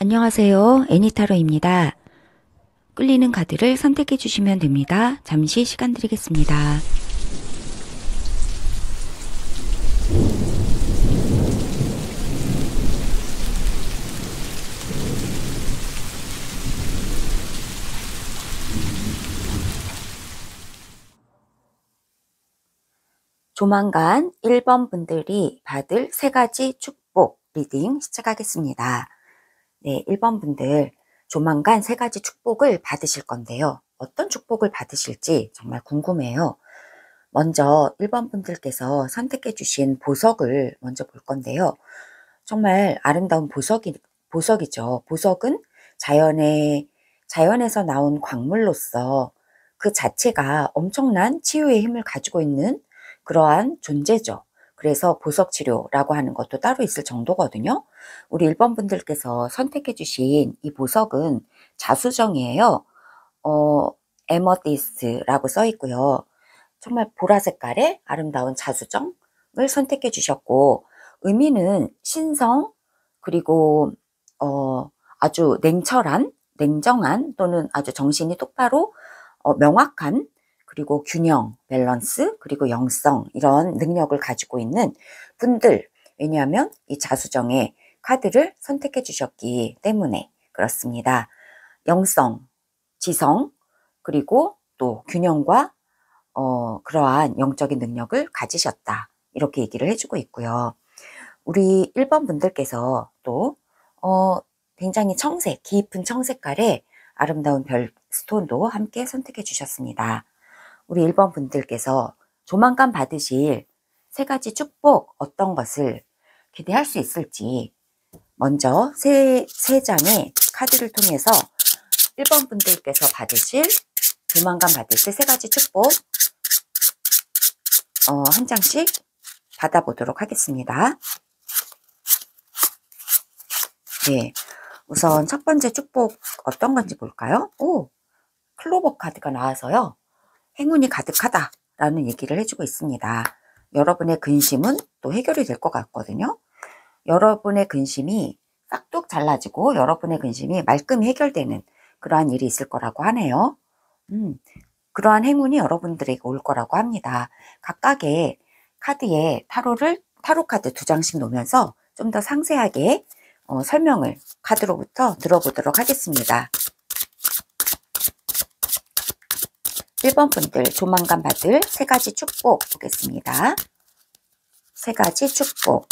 안녕하세요. 애니타로입니다. 끌리는 카드를 선택해 주시면 됩니다. 잠시 시간 드리겠습니다. 조만간 1번 분들이 받을 3가지 축복 리딩 시작하겠습니다. 네, 1번 분들 조만간 3가지 축복을 받으실 건데요. 어떤 축복을 받으실지 정말 궁금해요. 먼저 1번 분들께서 선택해 주신 보석을 먼저 볼 건데요. 정말 아름다운 보석이죠. 보석은 자연에서 나온 광물로서 그 자체가 엄청난 치유의 힘을 가지고 있는 그러한 존재죠. 그래서 보석 치료라고 하는 것도 따로 있을 정도거든요. 우리 1번 분들께서 선택해 주신 이 보석은 자수정이에요. 에머디스트라고 써 있고요. 정말 보라 색깔의 아름다운 자수정을 선택해 주셨고, 의미는 신성, 그리고 아주 냉정한 또는 아주 정신이 똑바로 명확한, 그리고 균형, 밸런스, 그리고 영성, 이런 능력을 가지고 있는 분들. 왜냐하면 이 자수정의 카드를 선택해 주셨기 때문에 그렇습니다. 영성, 지성, 그리고 또 균형과 그러한 영적인 능력을 가지셨다. 이렇게 얘기를 해주고 있고요. 우리 1번 분들께서 또 굉장히 깊은 청색깔의 아름다운 별 스톤도 함께 선택해 주셨습니다. 우리 1번 분들께서 조만간 받으실 3가지 축복, 어떤 것을 기대할 수 있을지 먼저 세 장의 카드를 통해서 1번 분들께서 조만간 받으실 3가지 축복 한 장씩 받아보도록 하겠습니다. 네, 우선 첫 번째 축복 어떤 건지 볼까요? 클로버 카드가 나와서요. 행운이 가득하다라는 얘기를 해주고 있습니다. 여러분의 근심은 또 해결이 될 것 같거든요. 여러분의 근심이 싹둑 잘라지고 여러분의 근심이 말끔히 해결되는 그러한 일이 있을 거라고 하네요. 그러한 행운이 여러분들에게 올 거라고 합니다. 각각의 카드에 타로 카드 2장씩 놓으면서 좀 더 상세하게 설명을 카드로부터 들어보도록 하겠습니다. 1번 분들 조만간 받을 3가지 축복 보겠습니다. 3가지 축복.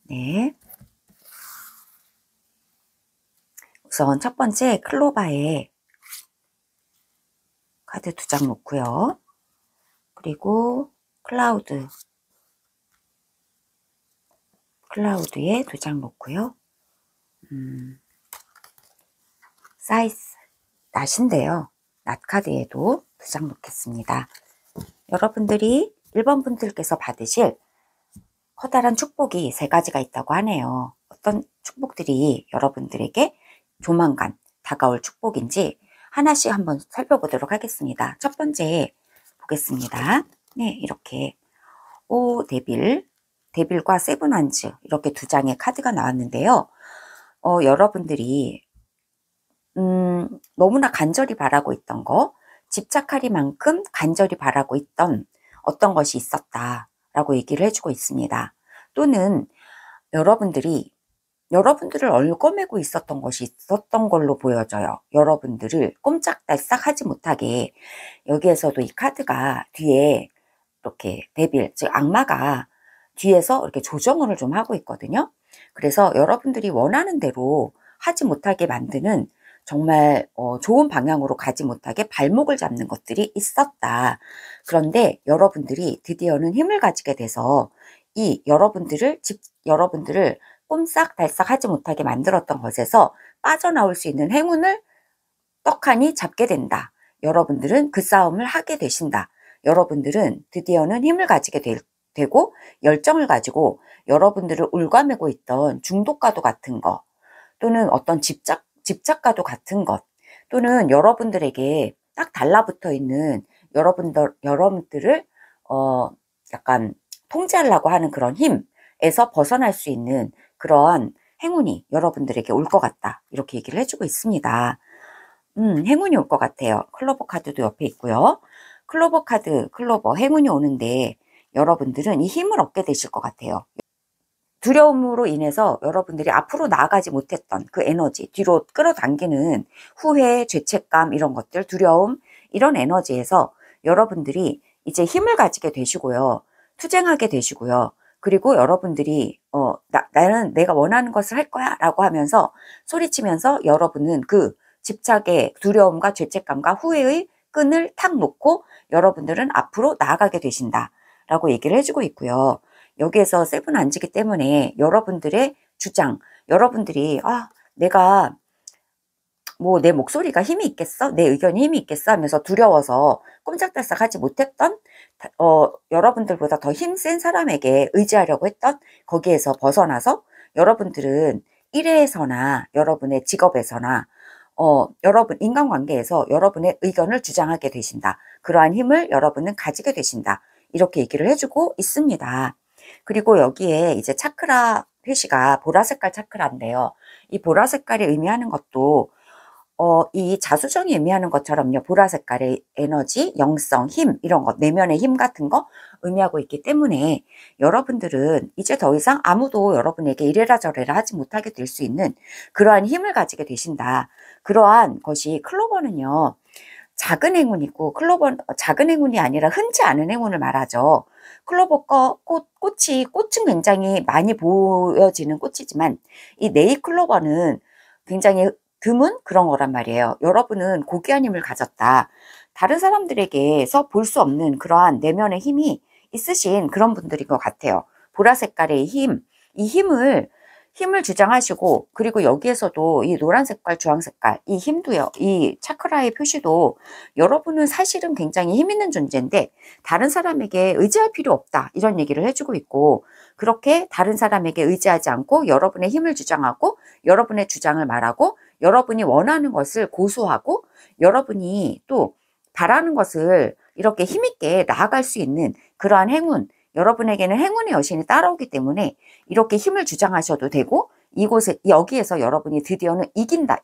네. 우선 첫 번째 클로바에 카드 2장 놓고요. 그리고 클라우드에 2장 놓고요. 사이스, 낫인데요. 낫 카드에도 2장 놓겠습니다. 여러분들이 1번 분들께서 받으실 커다란 축복이 3가지가 있다고 하네요. 어떤 축복들이 여러분들에게 조만간 다가올 축복인지 하나씩 한번 살펴보도록 하겠습니다. 첫 번째 보겠습니다. 네, 이렇게 데빌과 세븐완즈 이렇게 2장의 카드가 나왔는데요. 여러분들이 너무나 간절히 바라고 있던 거, 집착하리만큼 간절히 바라고 있던 어떤 것이 있었다라고 얘기를 해주고 있습니다. 또는 여러분들을 얽어매고 있었던 것이 있었던 걸로 보여져요. 여러분들을 꼼짝달싹 하지 못하게. 여기에서도 이 카드가 뒤에 이렇게 즉 악마가 뒤에서 이렇게 조정을 좀 하고 있거든요. 그래서 여러분들이 원하는 대로 하지 못하게 만드는 정말 좋은 방향으로 가지 못하게 발목을 잡는 것들이 있었다. 그런데 여러분들이 드디어는 힘을 가지게 돼서 이 여러분들을 꼼짝달싹 하지 못하게 만들었던 것에서 빠져나올 수 있는 행운을 떡하니 잡게 된다. 여러분들은 그 싸움을 하게 되신다. 여러분들은 드디어는 힘을 가지게 되고 열정을 가지고 여러분들을 올가매고 있던 중독과도 같은 것, 또는 어떤 집착과도 같은 것, 또는 여러분들에게 딱 달라붙어 있는 여러분들을 약간 통제하려고 하는 그런 힘에서 벗어날 수 있는 그런 행운이 여러분들에게 올 것 같다. 이렇게 얘기를 해주고 있습니다. 행운이 올 것 같아요. 클로버 카드도 옆에 있고요. 클로버 카드, 클로버, 행운이 오는데 여러분들은 이 힘을 얻게 되실 것 같아요. 두려움으로 인해서 여러분들이 앞으로 나아가지 못했던 그 에너지, 뒤로 끌어당기는 후회, 죄책감 이런 것들, 두려움 이런 에너지에서 여러분들이 이제 힘을 가지게 되시고요. 투쟁하게 되시고요. 그리고 여러분들이 나는 내가 원하는 것을 할 거야 라고 하면서 소리치면서 여러분은 그 집착의 두려움과 죄책감과 후회의 끈을 탁 놓고 여러분들은 앞으로 나아가게 되신다 라고 얘기를 해주고 있고요. 여기에서 세븐 앉기 때문에 여러분들의 주장, 여러분들이 내가 뭐 내 목소리가 힘이 있겠어? 내 의견이 힘이 있겠어? 하면서 두려워서 꼼짝달싹 하지 못했던 여러분들보다 더 힘센 사람에게 의지하려고 했던 거기에서 벗어나서 여러분들은 일에서나 여러분의 직업에서나 여러분 인간관계에서 여러분의 의견을 주장하게 되신다. 그러한 힘을 여러분은 가지게 되신다. 이렇게 얘기를 해주고 있습니다. 그리고 여기에 이제 차크라 표시가 보라색깔 차크라인데요. 이 보라색깔이 의미하는 것도 이 자수정이 의미하는 것처럼요. 보라색깔의 에너지, 영성, 힘 이런 것, 내면의 힘 같은 거 의미하고 있기 때문에 여러분들은 이제 더 이상 아무도 여러분에게 이래라 저래라 하지 못하게 될 수 있는 그러한 힘을 가지게 되신다. 그러한 것이 클로버는요. 작은 행운이고 클로버 작은 행운이 아니라 흔치 않은 행운을 말하죠. 클로버 꽃은 굉장히 많이 보여지는 꽃이지만 이 네잎 클로버는 굉장히 드문 그런 거란 말이에요. 여러분은 고귀한 힘을 가졌다. 다른 사람들에게서 볼 수 없는 그러한 내면의 힘이 있으신 그런 분들인 것 같아요. 보라 색깔의 힘, 이 힘을 주장하시고 그리고 여기에서도 이 노란 색깔, 주황 색깔 이 힘도요. 이 차크라의 표시도 여러분은 사실은 굉장히 힘 있는 존재인데 다른 사람에게 의지할 필요 없다. 이런 얘기를 해주고 있고 그렇게 다른 사람에게 의지하지 않고 여러분의 힘을 주장하고 여러분의 주장을 말하고 여러분이 원하는 것을 고수하고 여러분이 또 바라는 것을 이렇게 힘있게 나아갈 수 있는 그러한 행운 여러분에게는 행운의 여신이 따라오기 때문에 이렇게 힘을 주장하셔도 되고 여기에서 여러분이 드디어는 이긴다.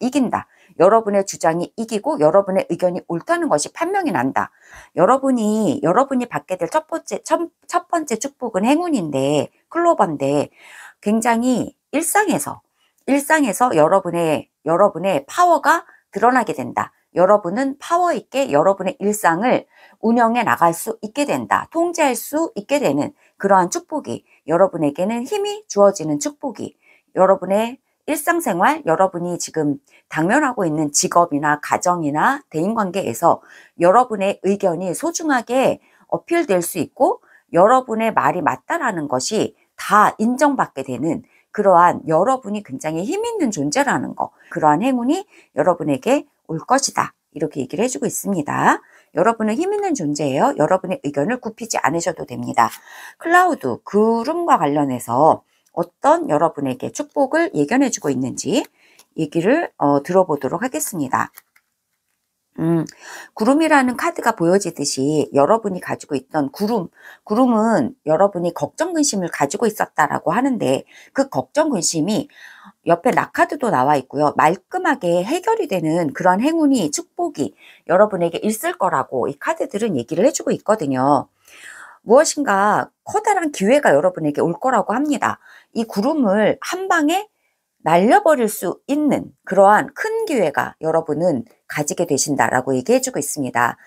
여러분의 주장이 이기고 여러분의 의견이 옳다는 것이 판명이 난다. 여러분이 받게 될 첫 번째 축복은 행운인데 클로버인데 굉장히 일상에서 여러분의 파워가 드러나게 된다. 여러분은 파워 있게 여러분의 일상을 운영해 나갈 수 있게 된다. 통제할 수 있게 되는 그러한 축복이 여러분에게는 힘이 주어지는 축복이 여러분의 일상생활, 여러분이 지금 당면하고 있는 직업이나 가정이나 대인관계에서 여러분의 의견이 소중하게 어필될 수 있고 여러분의 말이 맞다라는 것이 다 인정받게 되는 그러한 여러분이 굉장히 힘 있는 존재라는 거 그러한 행운이 여러분에게 올 것이다. 이렇게 얘기를 해주고 있습니다. 여러분은 힘 있는 존재예요. 여러분의 의견을 굽히지 않으셔도 됩니다. 클라우드, 구름과 관련해서 어떤 여러분에게 축복을 예견해주고 있는지 얘기를 들어보도록 하겠습니다. 구름이라는 카드가 보여지듯이 여러분이 가지고 있던 구름은 여러분이 걱정 근심을 가지고 있었다라고 하는데 그 걱정 근심이 옆에 낙카드도 나와 있고요. 말끔하게 해결이 되는 그런 행운이 축복이 여러분에게 있을 거라고 이 카드들은 얘기를 해주고 있거든요. 무엇인가 커다란 기회가 여러분에게 올 거라고 합니다. 이 구름을 한 방에 날려버릴 수 있는 그러한 큰 기회가 여러분은 가지게 되신다라고 얘기해주고 있습니다.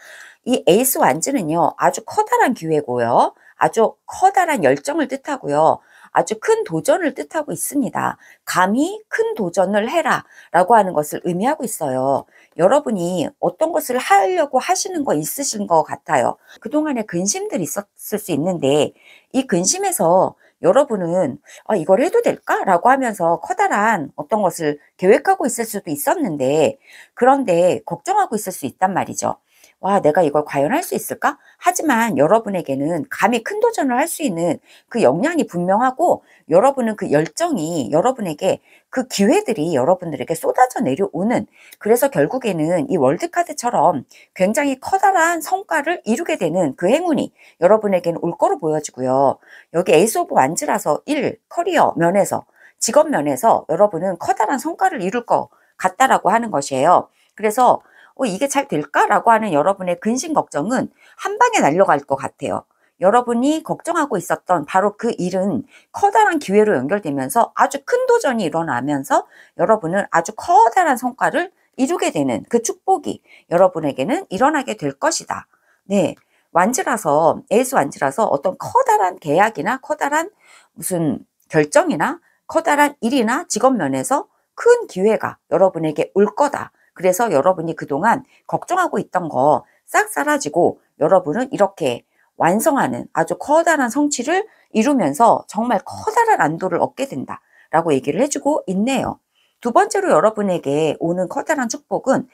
이 에이스 완즈는요. 아주 커다란 기회고요. 아주 커다란 열정을 뜻하고요. 아주 큰 도전을 뜻하고 있습니다. 감히 큰 도전을 해라 라고 하는 것을 의미하고 있어요. 여러분이 어떤 것을 하려고 하시는 거 있으신 것 같아요. 그동안에 근심들이 있었을 수 있는데 이 근심에서 여러분은 이걸 해도 될까? 라고 하면서 커다란 어떤 것을 계획하고 있을 수도 있었는데 그런데 걱정하고 있을 수 있단 말이죠. 와, 내가 이걸 과연 할 수 있을까? 하지만 여러분에게는 감히 큰 도전을 할 수 있는 그 역량이 분명하고 여러분은 그 열정이 여러분에게 그 기회들이 여러분들에게 쏟아져 내려오는, 그래서 결국에는 이 월드카드처럼 굉장히 커다란 성과를 이루게 되는 그 행운이 여러분에게는 올 거로 보여지고요. 여기 에이스 오브 완즈라서 커리어 면에서, 직업 면에서 여러분은 커다란 성과를 이룰 것 같다라고 하는 것이에요. 그래서 이게 잘 될까라고 하는 여러분의 근심 걱정은 한 방에 날려갈 것 같아요. 여러분이 걱정하고 있었던 바로 그 일은 커다란 기회로 연결되면서 아주 큰 도전이 일어나면서 여러분은 아주 커다란 성과를 이루게 되는 그 축복이 여러분에게는 일어나게 될 것이다. 네, 완즈라서, 에이스 완즈라서 어떤 커다란 계약이나 커다란 무슨 결정이나 커다란 일이나 직업 면에서 큰 기회가 여러분에게 올 거다. 그래서 여러분이 그동안 걱정하고 있던 거 싹 사라지고 여러분은 이렇게 완성하는 아주 커다란 성취를 이루면서 정말 커다란 안도를 얻게 된다라고 얘기를 해주고 있네요. 두 번째로 여러분에게 오는 커다란 축복은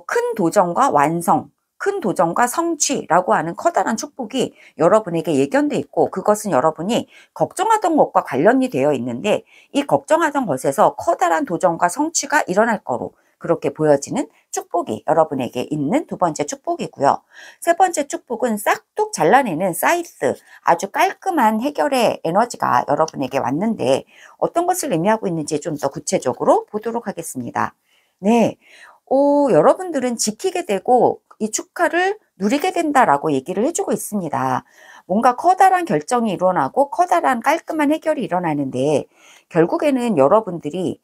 큰 도전과 완성, 큰 도전과 성취라고 하는 커다란 축복이 여러분에게 예견돼 있고, 그것은 여러분이 걱정하던 것과 관련이 되어 있는데 이 걱정하던 것에서 커다란 도전과 성취가 일어날 거로 그렇게 보여지는 축복이 여러분에게 있는 두 번째 축복이고요. 세 번째 축복은 싹둑 잘라내는 사이스, 아주 깔끔한 해결의 에너지가 여러분에게 왔는데 어떤 것을 의미하고 있는지 좀 더 구체적으로 보도록 하겠습니다. 네, 여러분들은 지키게 되고 이 축하를 누리게 된다라고 얘기를 해주고 있습니다. 뭔가 커다란 결정이 일어나고 커다란 깔끔한 해결이 일어나는데 결국에는 여러분들의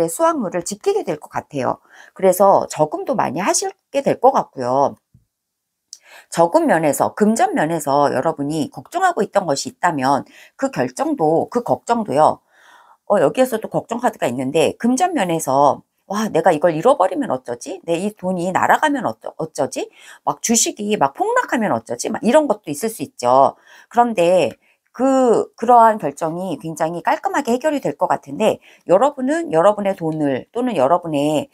수확물을 지키게 될 것 같아요. 그래서 저금도 많이 하시게 될 것 같고요. 저금 면에서, 금전 면에서 여러분이 걱정하고 있던 것이 있다면 그 걱정도요. 여기에서도 걱정 카드가 있는데 금전 면에서 와, 내가 이걸 잃어버리면 어쩌지? 내 이 돈이 날아가면 어쩌지? 막 주식이 막 폭락하면 어쩌지? 막 이런 것도 있을 수 있죠. 그런데 그러한 결정이 굉장히 깔끔하게 해결이 될 것 같은데 여러분은 여러분의 돈을 또는 여러분의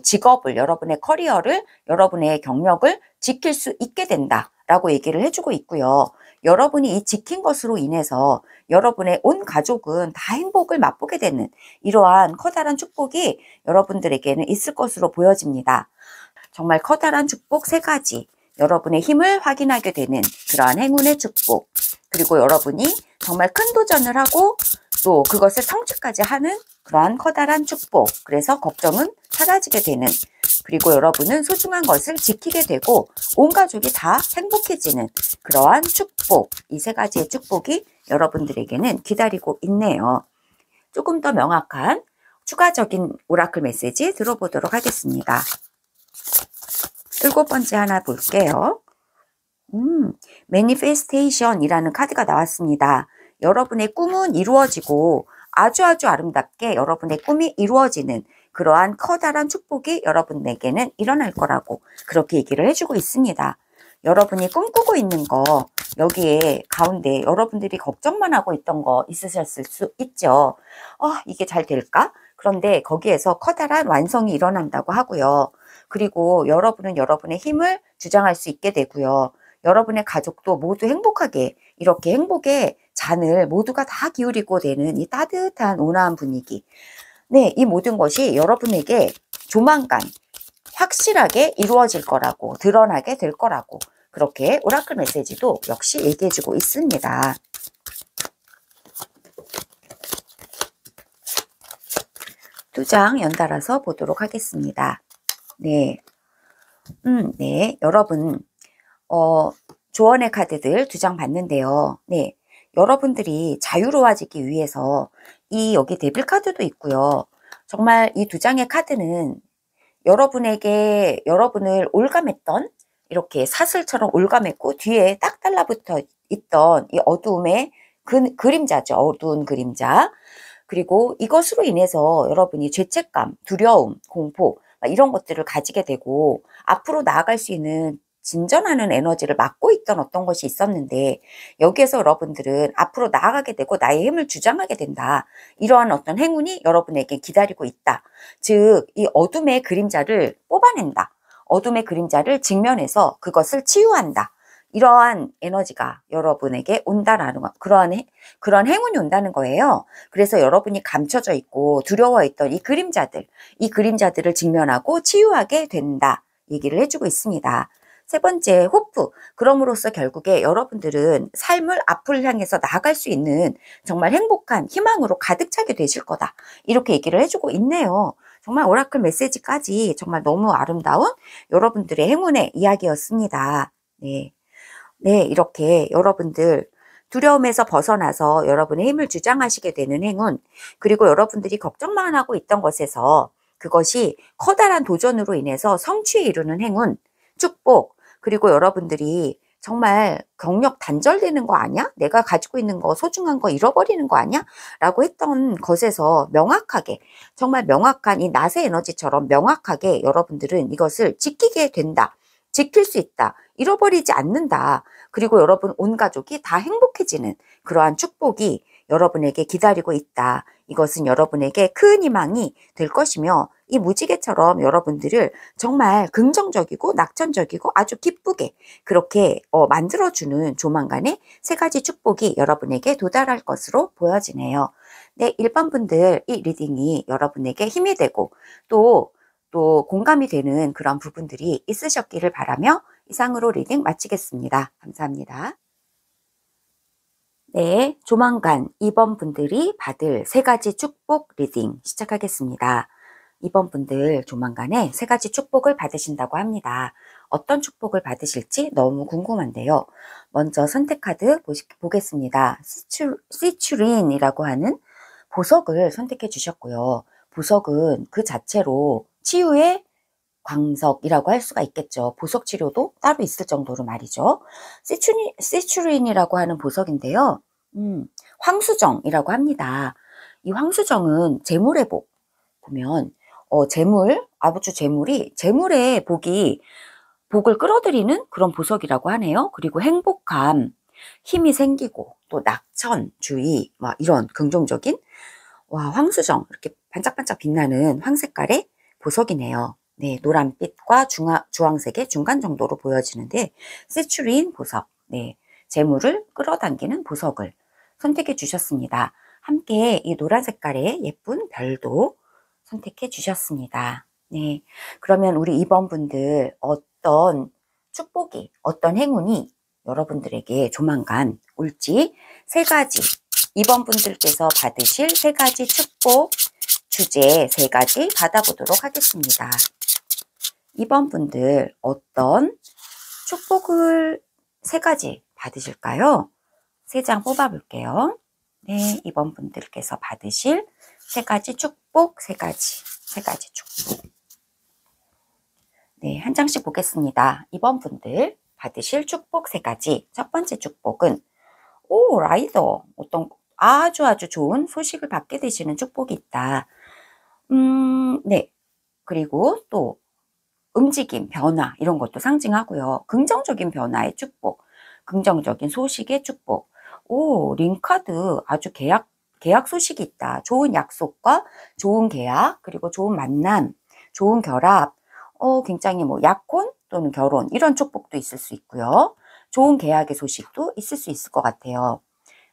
직업을, 여러분의 커리어를, 여러분의 경력을 지킬 수 있게 된다라고 얘기를 해주고 있고요. 여러분이 이 지킨 것으로 인해서 여러분의 온 가족은 다 행복을 맛보게 되는 이러한 커다란 축복이 여러분들에게는 있을 것으로 보여집니다. 정말 커다란 축복 세 가지, 여러분의 힘을 확인하게 되는 그러한 행운의 축복, 그리고 여러분이 정말 큰 도전을 하고 또 그것을 성취까지 하는 그러한 커다란 축복, 그래서 걱정은 사라지게 되는, 그리고 여러분은 소중한 것을 지키게 되고 온 가족이 다 행복해지는 그러한 축복, 이 세 가지의 축복이 여러분들에게는 기다리고 있네요. 조금 더 명확한 추가적인 오라클 메시지 들어보도록 하겠습니다. 7번째 하나 볼게요. 매니페스테이션이라는 카드가 나왔습니다. 여러분의 꿈은 이루어지고 아주 아름답게 여러분의 꿈이 이루어지는 그러한 커다란 축복이 여러분에게는 일어날 거라고 그렇게 얘기를 해주고 있습니다. 여러분이 꿈꾸고 있는 거, 여기에 가운데 여러분들이 걱정만 하고 있던 거 있으셨을 수 있죠. 이게 잘 될까? 그런데 거기에서 커다란 완성이 일어난다고 하고요. 그리고 여러분은 여러분의 힘을 주장할 수 있게 되고요. 여러분의 가족도 모두 행복하게, 이렇게 행복의 잔을 모두가 다 기울이고 되는 이 따뜻한 온화한 분위기, 네, 이 모든 것이 여러분에게 조만간 확실하게 이루어질 거라고, 드러나게 될 거라고 그렇게 오라클 메시지도 역시 얘기해주고 있습니다. 두 장 연달아서 보도록 하겠습니다. 네, 네, 여러분 조언의 카드들 두 장 봤는데요. 네, 여러분들이 자유로워지기 위해서 여기 데빌 카드도 있고요. 정말 이 두 장의 카드는 여러분을 올감했던, 이렇게 사슬처럼 올감했고 뒤에 딱 달라붙어 있던 이 어두움의 그림자죠. 어두운 그림자. 그리고 이것으로 인해서 여러분이 죄책감, 두려움, 공포 이런 것들을 가지게 되고 앞으로 나아갈 수 있는 진전하는 에너지를 막고 있던 어떤 것이 있었는데 여기에서 여러분들은 앞으로 나아가게 되고 나의 힘을 주장하게 된다. 이러한 어떤 행운이 여러분에게 기다리고 있다. 즉, 이 어둠의 그림자를 뽑아낸다. 어둠의 그림자를 직면해서 그것을 치유한다. 이러한 에너지가 여러분에게 온다라는 거, 그런 행운이 온다는 거예요. 그래서 여러분이 감춰져 있고 두려워했던 이 그림자들을 직면하고 치유하게 된다. 얘기를 해주고 있습니다. 세 번째, 호프. 그럼으로써 결국에 여러분들은 삶을 앞을 향해서 나아갈 수 있는 정말 행복한 희망으로 가득 차게 되실 거다. 이렇게 얘기를 해주고 있네요. 정말 오라클 메시지까지 정말 너무 아름다운 여러분들의 행운의 이야기였습니다. 네. 네, 이렇게 여러분들 두려움에서 벗어나서 여러분의 힘을 주장하시게 되는 행운, 그리고 여러분들이 걱정만 하고 있던 것에서 그것이 커다란 도전으로 인해서 성취에 이르는 행운, 축복, 그리고 여러분들이 정말 경력 단절되는 거 아니야? 내가 가지고 있는 거, 소중한 거 잃어버리는 거 아니야? 라고 했던 것에서 명확하게, 정말 명확한 이 낫의 에너지처럼 명확하게 여러분들은 이것을 지키게 된다. 지킬 수 있다. 잃어버리지 않는다. 그리고 여러분 온 가족이 다 행복해지는 그러한 축복이 여러분에게 기다리고 있다. 이것은 여러분에게 큰 희망이 될 것이며 이 무지개처럼 여러분들을 정말 긍정적이고 낙천적이고 아주 기쁘게 그렇게 만들어주는 조만간에 세 가지 축복이 여러분에게 도달할 것으로 보여지네요. 네, 1번 분들 이 리딩이 여러분에게 힘이 되고 또 공감이 되는 그런 부분들이 있으셨기를 바라며 이상으로 리딩 마치겠습니다. 감사합니다. 네, 조만간 2번 분들이 받을 세 가지 축복 리딩 시작하겠습니다. 2번 분들 조만간에 세 가지 축복을 받으신다고 합니다. 어떤 축복을 받으실지 너무 궁금한데요. 먼저 선택 카드 보겠습니다. 시츄린이라고 하는 보석을 선택해 주셨고요. 보석은 그 자체로 치유의 광석이라고 할 수가 있겠죠. 보석 치료도 따로 있을 정도로 말이죠. 시츄린이라고 하는 보석인데요. 황수정이라고 합니다. 이 황수정은 재물의 보면 아버주 재물이 재물의 복을 끌어들이는 그런 보석이라고 하네요. 그리고 행복감, 힘이 생기고 또 낙천주의 이런 긍정적인 황수정 이렇게 반짝반짝 빛나는 황색깔의 보석이네요. 네, 노란빛과 주황색의 중간 정도로 보여지는데 시츄린 보석, 네, 재물을 끌어당기는 보석을 선택해 주셨습니다. 함께 이 노란 색깔의 예쁜 별도 선택해 주셨습니다. 네, 그러면 우리 2번 분들 어떤 축복이, 어떤 행운이 여러분들에게 조만간 올지 세 가지 2번 분들께서 받으실 세 가지 축복 주제 세 가지 받아보도록 하겠습니다. 2번 분들 어떤 축복을 세 가지 받으실까요? 세 장 뽑아볼게요. 네, 2번 분들께서 받으실 세 가지 축복, 세 가지 축복. 네, 한 장씩 보겠습니다. 2번 분들 받으실 축복 세 가지. 첫 번째 축복은 라이더. 어떤 아주 좋은 소식을 받게 되시는 축복이 있다. 네. 그리고 또 움직임, 변화 이런 것도 상징하고요. 긍정적인 변화의 축복, 긍정적인 소식의 축복. 링카드 아주 계약 소식이 있다. 좋은 약속과 좋은 계약, 그리고 좋은 만남, 좋은 결합, 굉장히 약혼 또는 결혼 이런 축복도 있을 수 있고요. 좋은 계약의 소식도 있을 수 있을 것 같아요.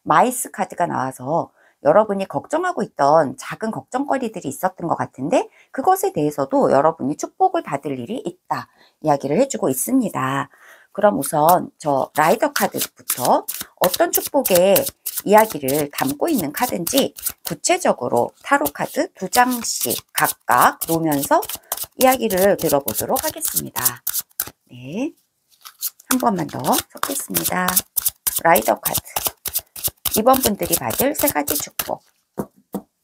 마이스 카드가 나와서 여러분이 걱정하고 있던 작은 걱정거리들이 있었던 것 같은데 그것에 대해서도 여러분이 축복을 받을 일이 있다 이야기를 해주고 있습니다. 그럼 우선 저 라이더 카드부터 어떤 축복의 이야기를 담고 있는 카드인지 구체적으로 타로 카드 2장씩 각각 놓으면서 이야기를 들어보도록 하겠습니다. 네, 한 번만 더 섞겠습니다. 라이더 카드 2번 분들이 받을 세 가지 축복.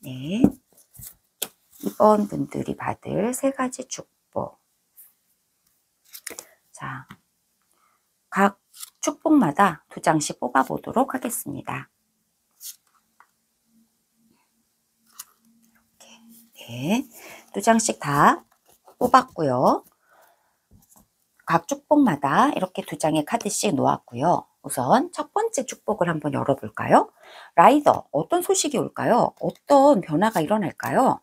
네, 2번 분들이 받을 세 가지 축복. 자, 각 축복마다 2장씩 뽑아보도록 하겠습니다. 이렇게, 네, 2장씩 다 뽑았고요. 각 축복마다 이렇게 2장의 카드씩 놓았고요. 우선 첫 번째 축복을 한번 열어볼까요? 라이더, 어떤 소식이 올까요? 어떤 변화가 일어날까요?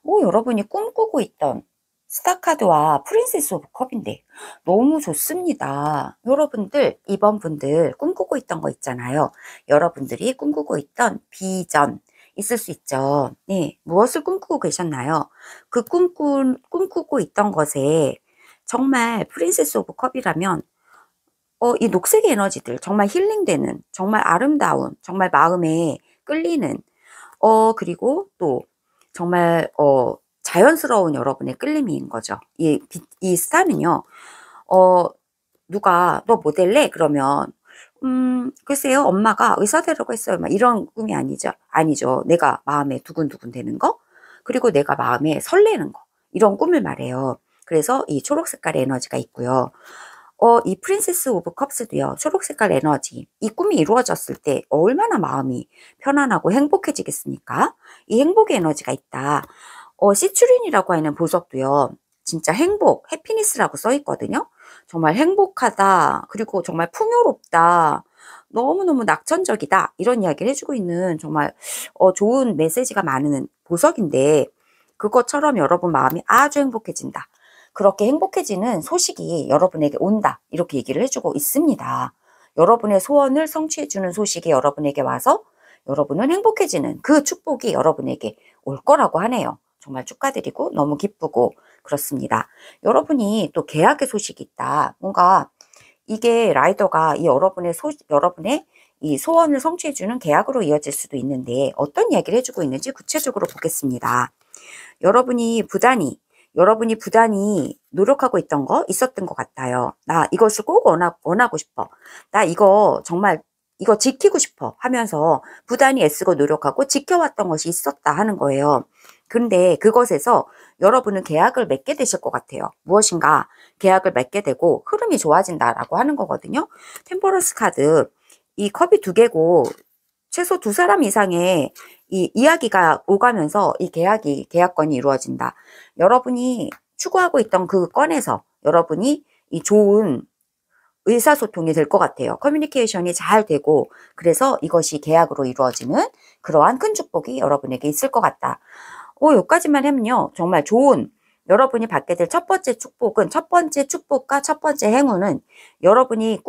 여러분이 꿈꾸고 있던 스타카드와 프린세스 오브 컵인데 너무 좋습니다. 여러분들, 이번 분들 꿈꾸고 있던 거 있잖아요. 여러분들이 꿈꾸고 있던 비전 있을 수 있죠. 네, 무엇을 꿈꾸고 계셨나요? 그 꿈꾸고 있던 것에 정말 프린세스 오브 컵이라면 이 녹색의 에너지들 정말 힐링되는, 정말 아름다운, 정말 마음에 끌리는, 그리고 또 정말 자연스러운 여러분의 끌림인 거죠. 이 스타는요. 누가 너 모델래? 그러면 글쎄요, 엄마가 의사 되라고 했어요. 막 이런 꿈이 아니죠. 내가 마음에 두근두근 되는 거, 그리고 내가 마음에 설레는 거, 이런 꿈을 말해요. 그래서 이 초록 색깔의 에너지가 있고요. 이 프린세스 오브 컵스도요, 초록 색깔 에너지, 이 꿈이 이루어졌을 때 얼마나 마음이 편안하고 행복해지겠습니까? 이 행복의 에너지가 있다. 시추린이라고 하는 보석도요, 진짜 행복, 해피니스라고 써 있거든요. 정말 행복하다, 그리고 정말 풍요롭다, 너무너무 낙천적이다, 이런 이야기를 해주고 있는 정말 좋은 메시지가 많은 보석인데, 그것처럼 여러분 마음이 아주 행복해진다, 그렇게 행복해지는 소식이 여러분에게 온다, 이렇게 얘기를 해주고 있습니다. 여러분의 소원을 성취해주는 소식이 여러분에게 와서 여러분은 행복해지는 그 축복이 여러분에게 올 거라고 하네요. 정말 축하드리고 너무 기쁘고 그렇습니다. 여러분이 또 계약의 소식이 있다. 뭔가 이게 라이더가 여러분의 이 소원을 성취해주는 계약으로 이어질 수도 있는데, 어떤 이야기를 해주고 있는지 구체적으로 보겠습니다. 여러분이 부단히 노력하고 있던 거 있었던 것 같아요. 나 이것을 꼭 원하고 싶어. 나 이거 정말 이거 지키고 싶어 하면서 부단히 애쓰고 노력하고 지켜왔던 것이 있었다 하는 거예요. 그런데 그것에서 여러분은 계약을 맺게 되실 것 같아요. 무엇인가 계약을 맺게 되고 흐름이 좋아진다라고 하는 거거든요. 템퍼런스 카드, 이 컵이 2개고 최소 2사람 이상의 이 이야기가 오가면서 이 계약건이 이루어진다. 여러분이 추구하고 있던 그 건에서 여러분이 이 좋은 의사소통이 될 것 같아요. 커뮤니케이션이 잘 되고, 그래서 이것이 계약으로 이루어지는 그러한 큰 축복이 여러분에게 있을 것 같다. 여기까지만 하면요, 정말 좋은, 여러분이 받게 될 첫 번째 축복과 첫 번째 행운은 여러분이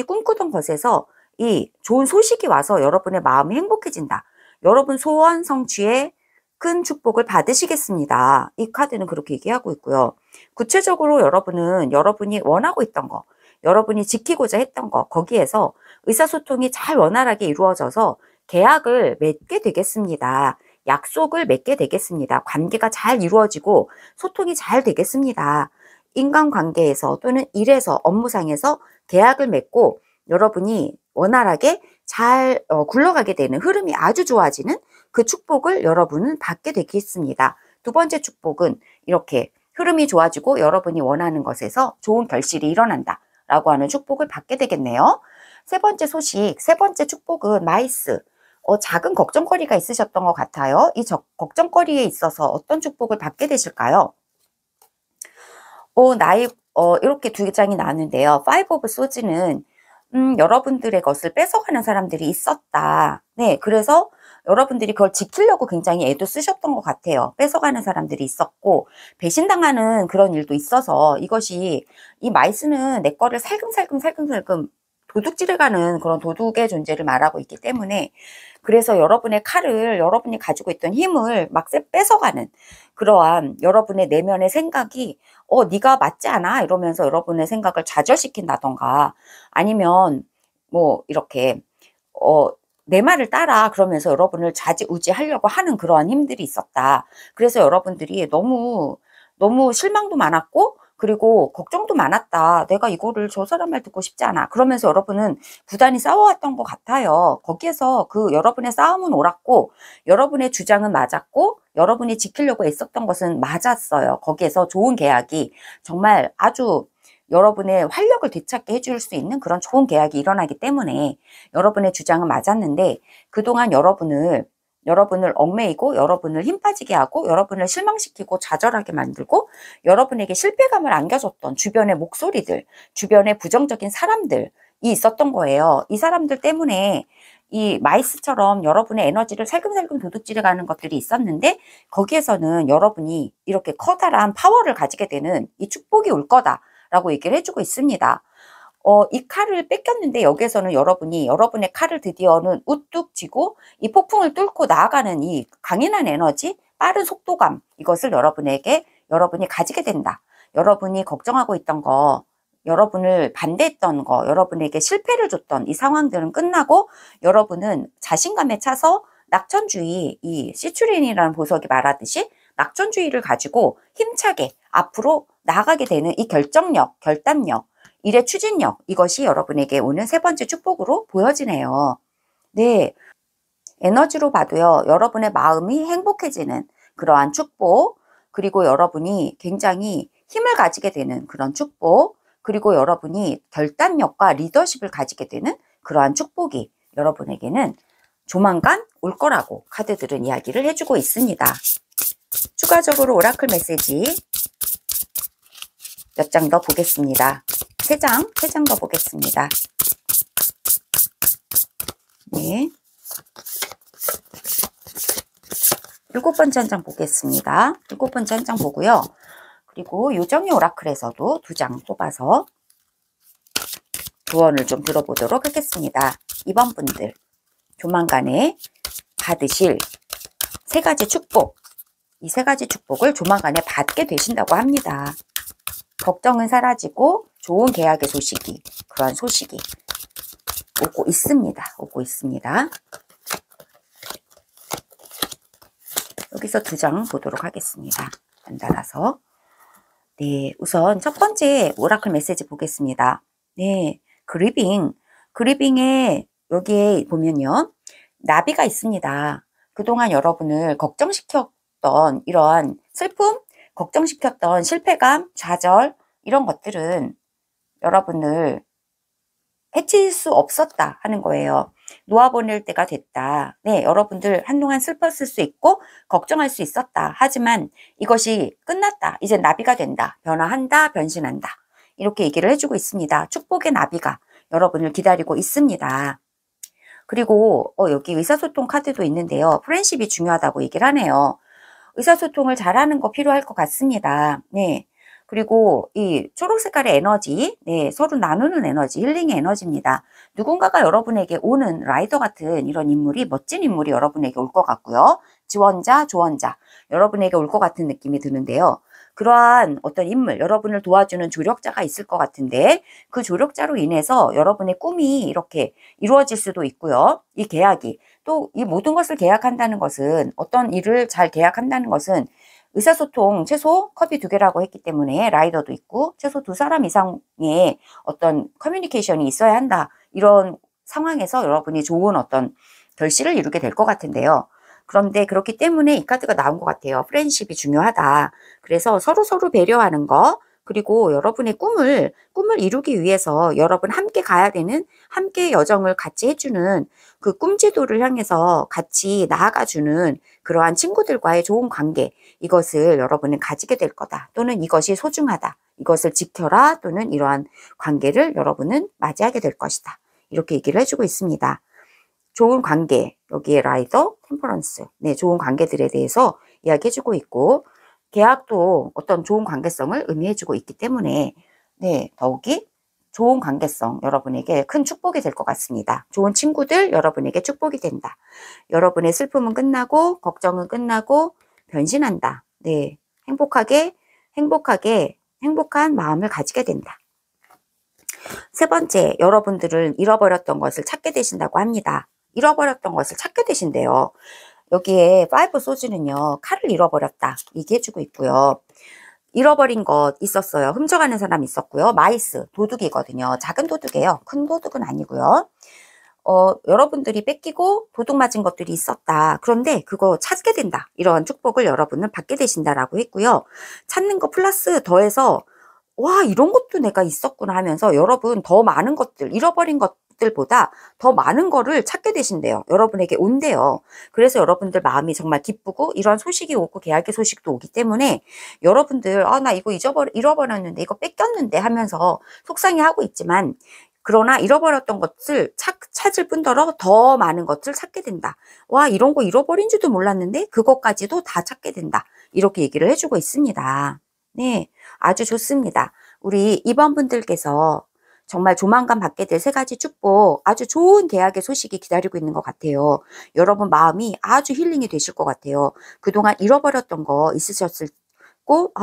꿈꾸던 것에서 이 좋은 소식이 와서 여러분의 마음이 행복해진다. 여러분 소원 성취에 큰 축복을 받으시겠습니다. 이 카드는 그렇게 얘기하고 있고요. 구체적으로 여러분이 원하고 있던 거, 여러분이 지키고자 했던 거, 거기에서 의사소통이 잘 원활하게 이루어져서 계약을 맺게 되겠습니다. 약속을 맺게 되겠습니다. 관계가 잘 이루어지고 소통이 잘 되겠습니다. 인간관계에서 또는 일에서, 업무상에서 계약을 맺고 여러분이 원활하게 잘 굴러가게 되는 흐름이 아주 좋아지는 그 축복을 여러분은 받게 되겠습니다. 2번째 축복은 이렇게 흐름이 좋아지고 여러분이 원하는 것에서 좋은 결실이 일어난다 라고 하는 축복을 받게 되겠네요. 3번째 축복은 마이스. 작은 걱정거리가 있으셨던 것 같아요. 이 걱정거리에 있어서 어떤 축복을 받게 되실까요? 이렇게 2장이 나왔는데요. 파이브 오브 소즈는 여러분들의 것을 뺏어가는 사람들이 있었다. 네, 그래서 여러분들이 그걸 지키려고 굉장히 애도 쓰셨던 것 같아요. 뺏어가는 사람들이 있었고, 배신당하는 그런 일도 있어서 이 마이스는 내 거를 살금살금 도둑질해가는 그런 도둑의 존재를 말하고 있기 때문에, 그래서 여러분의 칼을, 여러분이 가지고 있던 힘을 막 뺏어가는 그러한 여러분의 내면의 생각이 네가 맞지 않아? 이러면서 여러분의 생각을 좌절시킨다던가, 아니면 뭐 이렇게 내 말을 따라 그러면서 여러분을 좌지우지하려고 하는 그러한 힘들이 있었다. 그래서 여러분들이 너무 실망도 많았고, 그리고 걱정도 많았다. 내가 이거를 저 사람 말 듣고 싶지 않아. 그러면서 여러분은 부단히 싸워왔던 것 같아요. 거기에서 그 여러분의 싸움은 옳았고, 여러분의 주장은 맞았고, 여러분이 지키려고 애썼던 것은 맞았어요. 거기에서 좋은 계약이 정말 아주 여러분의 활력을 되찾게 해줄 수 있는 그런 좋은 계약이 일어나기 때문에 여러분의 주장은 맞았는데, 그동안 여러분을 얽매이고 여러분을 힘 빠지게 하고 여러분을 실망시키고 좌절하게 만들고 여러분에게 실패감을 안겨줬던 주변의 목소리들, 주변의 부정적인 사람들이 있었던 거예요. 이 사람들 때문에 이 마이스처럼 여러분의 에너지를 살금살금 도둑질해 가는 것들이 있었는데 거기에서는 여러분이 이렇게 커다란 파워를 가지게 되는 이 축복이 올 거다라고 얘기를 해주고 있습니다. 이 칼을 뺏겼는데 여기에서는 여러분이 여러분의 칼을 드디어는 우뚝 쥐고 이 폭풍을 뚫고 나아가는 이 강인한 에너지, 빠른 속도감, 이것을 여러분이 가지게 된다. 여러분이 걱정하고 있던 거, 여러분을 반대했던 거, 여러분에게 실패를 줬던 이 상황들은 끝나고 여러분은 자신감에 차서 낙천주의, 이 시츄린이라는 보석이 말하듯이 낙천주의를 가지고 힘차게 앞으로 나아가게 되는 이 결정력, 결단력, 일의 추진력, 이것이 여러분에게 오는 세 번째 축복으로 보여지네요. 네, 에너지로 봐도요, 여러분의 마음이 행복해지는 그러한 축복, 그리고 여러분이 굉장히 힘을 가지게 되는 그런 축복, 그리고 여러분이 결단력과 리더십을 가지게 되는 그러한 축복이 여러분에게는 조만간 올 거라고 카드들은 이야기를 해주고 있습니다. 추가적으로 오라클 메시지 몇 장 더 보겠습니다. 3장 더 보겠습니다. 네. 7번째 한 장 보겠습니다. 7번째 한 장 보고요. 그리고 요정의 오라클에서도 2장 뽑아서 조언을 좀 들어보도록 하겠습니다. 이번 분들 조만간에 받으실 3가지 축복, 이 3가지 축복을 조만간에 받게 되신다고 합니다. 걱정은 사라지고 좋은 계약의 소식이, 그런 소식이 오고 있습니다. 여기서 2장 보도록 하겠습니다. 연달아서. 네, 우선 첫 번째 오라클 메시지 보겠습니다. 네, 그리빙에 여기에 보면요, 나비가 있습니다. 그동안 여러분을 걱정시켰던 이러한 슬픔, 걱정시켰던 실패감, 좌절, 이런 것들은 여러분을 해칠 수 없었다 하는 거예요. 놓아보낼 때가 됐다. 네, 여러분들 한동안 슬펐을 수 있고 걱정할 수 있었다. 하지만 이것이 끝났다. 이제 나비가 된다. 변화한다. 변신한다. 이렇게 얘기를 해주고 있습니다. 축복의 나비가 여러분을 기다리고 있습니다. 그리고 여기 의사소통 카드도 있는데요. 프렌십이 중요하다고 얘기를 하네요. 의사소통을 잘하는 거 필요할 것 같습니다. 네. 그리고 이 초록 색깔의 에너지, 네, 서로 나누는 에너지, 힐링의 에너지입니다. 누군가가 여러분에게 오는 라이더 같은 이런 인물이, 멋진 인물이 여러분에게 올 것 같고요. 지원자, 조언자, 여러분에게 올 것 같은 느낌이 드는데요. 그러한 어떤 인물, 여러분을 도와주는 조력자가 있을 것 같은데 그 조력자로 인해서 여러분의 꿈이 이렇게 이루어질 수도 있고요. 이 계약이, 또 이 모든 것을 계약한다는 것은, 어떤 일을 잘 계약한다는 것은 의사소통 최소 컵이 2개라고 했기 때문에 라이더도 있고 최소 2사람 이상의 어떤 커뮤니케이션이 있어야 한다. 이런 상황에서 여러분이 좋은 어떤 결실을 이루게 될 것 같은데요. 그런데 그렇기 때문에 이 카드가 나온 것 같아요. 프렌십이 중요하다. 그래서 서로 배려하는 거, 그리고 여러분의 꿈을 이루기 위해서 여러분 함께 가야 되는, 함께 여정을 같이 해주는 그 꿈지도를 향해서 같이 나아가주는 그러한 친구들과의 좋은 관계, 이것을 여러분은 가지게 될 거다. 또는 이것이 소중하다. 이것을 지켜라. 또는 이러한 관계를 여러분은 맞이하게 될 것이다. 이렇게 얘기를 해주고 있습니다. 좋은 관계, 여기에 라이더, 템퍼런스, 네, 좋은 관계들에 대해서 이야기해주고 있고, 계약도 어떤 좋은 관계성을 의미해주고 있기 때문에, 네, 더욱이 좋은 관계성, 여러분에게 큰 축복이 될 것 같습니다. 좋은 친구들, 여러분에게 축복이 된다. 여러분의 슬픔은 끝나고, 걱정은 끝나고, 변신한다. 네, 행복한 마음을 가지게 된다. 3번째, 여러분들은 잃어버렸던 것을 찾게 되신다고 합니다. 잃어버렸던 것을 찾게 되신대요. 여기에 5 소즈는요, 칼을 잃어버렸다 얘기해주고 있고요. 잃어버린 것 있었어요. 훔쳐가는 사람 있었고요. 마이스, 도둑이거든요. 작은 도둑이에요. 큰 도둑은 아니고요. 여러분들이 뺏기고 도둑 맞은 것들이 있었다. 그런데 그거 찾게 된다. 이런 축복을 여러분은 받게 되신다라고 했고요. 찾는 거 플러스 더해서 와, 이런 것도 내가 있었구나 하면서 여러분 더 많은 것들, 잃어버린 것들보다 더 많은 거를 찾게 되신대요. 여러분에게 온대요. 그래서 여러분들 마음이 정말 기쁘고, 이런 소식이 오고 계약의 소식도 오기 때문에 여러분들 나 이거 잃어버렸는데, 이거 뺏겼는데 하면서 속상해하고 있지만, 그러나 잃어버렸던 것을 찾을 뿐더러 더 많은 것을 찾게 된다. 와, 이런 거 잃어버린 줄도 몰랐는데 그것까지도 다 찾게 된다. 이렇게 얘기를 해주고 있습니다. 네, 아주 좋습니다. 우리 2번 분들께서 정말 조만간 받게 될 3가지 축복, 아주 좋은 계약의 소식이 기다리고 있는 것 같아요. 여러분 마음이 아주 힐링이 되실 것 같아요. 그동안 잃어버렸던 거 있으셨을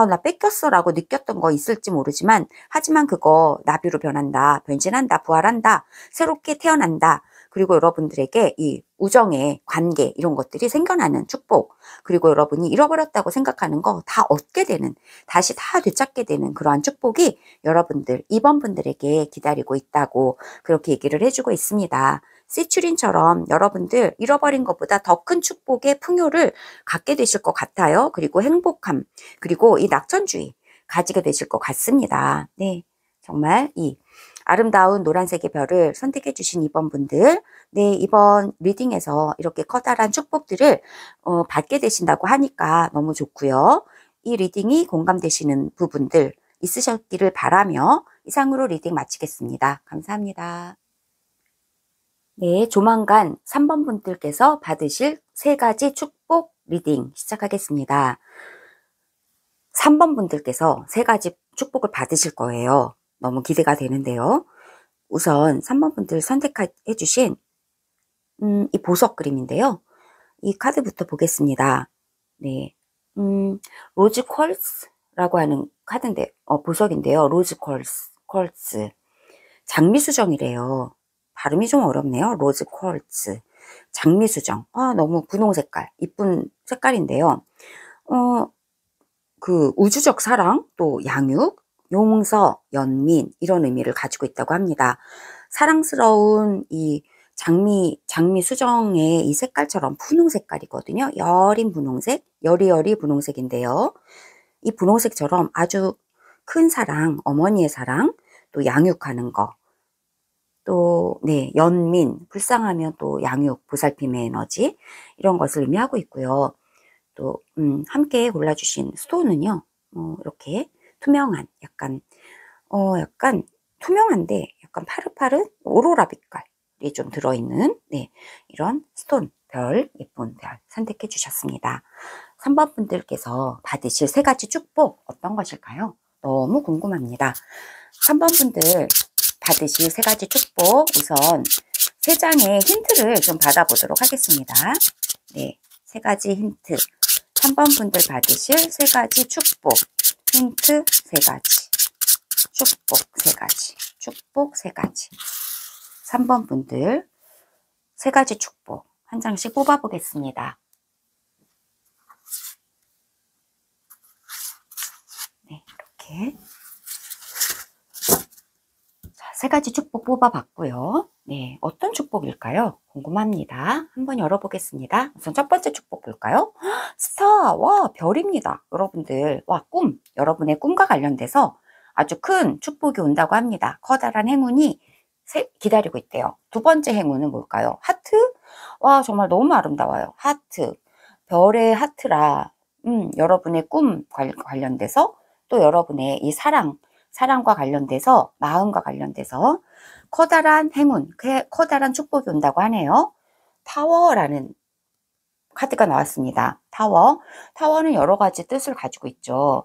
나 뺏겼어 라고 느꼈던 거 있을지 모르지만, 하지만 그거 나비로 변한다, 변신한다, 부활한다, 새롭게 태어난다. 그리고 여러분들에게 이 우정의 관계, 이런 것들이 생겨나는 축복, 그리고 여러분이 잃어버렸다고 생각하는 거 다 얻게 되는, 다시 다 되찾게 되는 그러한 축복이 여러분들 2번 분들에게 기다리고 있다고 그렇게 얘기를 해주고 있습니다. 시츄린처럼 여러분들 잃어버린 것보다 더 큰 축복의 풍요를 갖게 되실 것 같아요. 그리고 행복함, 그리고 이 낙천주의 가지게 되실 것 같습니다. 네, 정말 이 아름다운 노란색의 별을 선택해 주신 2번 분들, 네, 이번 리딩에서 이렇게 커다란 축복들을 받게 되신다고 하니까 너무 좋고요. 이 리딩이 공감되시는 부분들 있으셨기를 바라며 이상으로 리딩 마치겠습니다. 감사합니다. 네, 조만간 3번 분들께서 받으실 3가지 축복 리딩 시작하겠습니다. 3번 분들께서 3가지 축복을 받으실 거예요. 너무 기대가 되는데요. 우선 3번 분들 선택해 주신 이 보석 그림인데요. 이 카드부터 보겠습니다. 네, 로즈 퀄스라고 하는 카드인데, 보석인데요. 로즈 퀄스. 장미수정이래요. 발음이 좀 어렵네요. 로즈 퀄츠. 장미수정. 너무 분홍 색깔. 이쁜 색깔인데요. 그 우주적 사랑, 또 양육, 용서, 연민, 이런 의미를 가지고 있다고 합니다. 사랑스러운 이 장미수정의 이 색깔처럼 분홍 색깔이거든요. 여린 분홍색, 여리여리 분홍색인데요. 이 분홍색처럼 아주 큰 사랑, 어머니의 사랑, 또 양육하는 거, 또, 네, 연민, 불쌍하면 또 양육, 보살핌의 에너지, 이런 것을 의미하고 있고요. 또, 함께 골라주신 스톤은요, 이렇게 투명한, 약간 투명한데, 약간 파릇파릇 오로라 빛깔이 좀 들어있는, 네, 이런 스톤, 별, 예쁜 별 선택해 주셨습니다. 3번 분들께서 받으실 3가지 축복 어떤 것일까요? 너무 궁금합니다. 3번 분들 받으실 3가지 축복, 우선 3장의 힌트를 좀 받아보도록 하겠습니다. 네, 3가지 힌트. 3번 분들 받으실 3가지 축복, 힌트 3가지, 축복 3가지, 축복 3가지. 3번 분들 3가지 축복 한 장씩 뽑아보겠습니다. 네, 이렇게 3가지 축복 뽑아봤고요. 네, 어떤 축복일까요? 궁금합니다. 한번 열어보겠습니다. 우선 첫 번째 축복 볼까요? 스타, 와, 별입니다. 여러분들, 와, 꿈. 여러분의 꿈과 관련돼서 아주 큰 축복이 온다고 합니다. 커다란 행운이 기다리고 있대요. 두 번째 행운은 뭘까요? 하트? 와, 정말 너무 아름다워요. 하트. 별의 하트라, 여러분의 꿈 관련돼서, 또 여러분의 이 사랑과 관련돼서, 마음과 관련돼서 커다란 행운, 커다란 축복이 온다고 하네요. 타워라는 카드가 나왔습니다. 타워는 여러 가지 뜻을 가지고 있죠.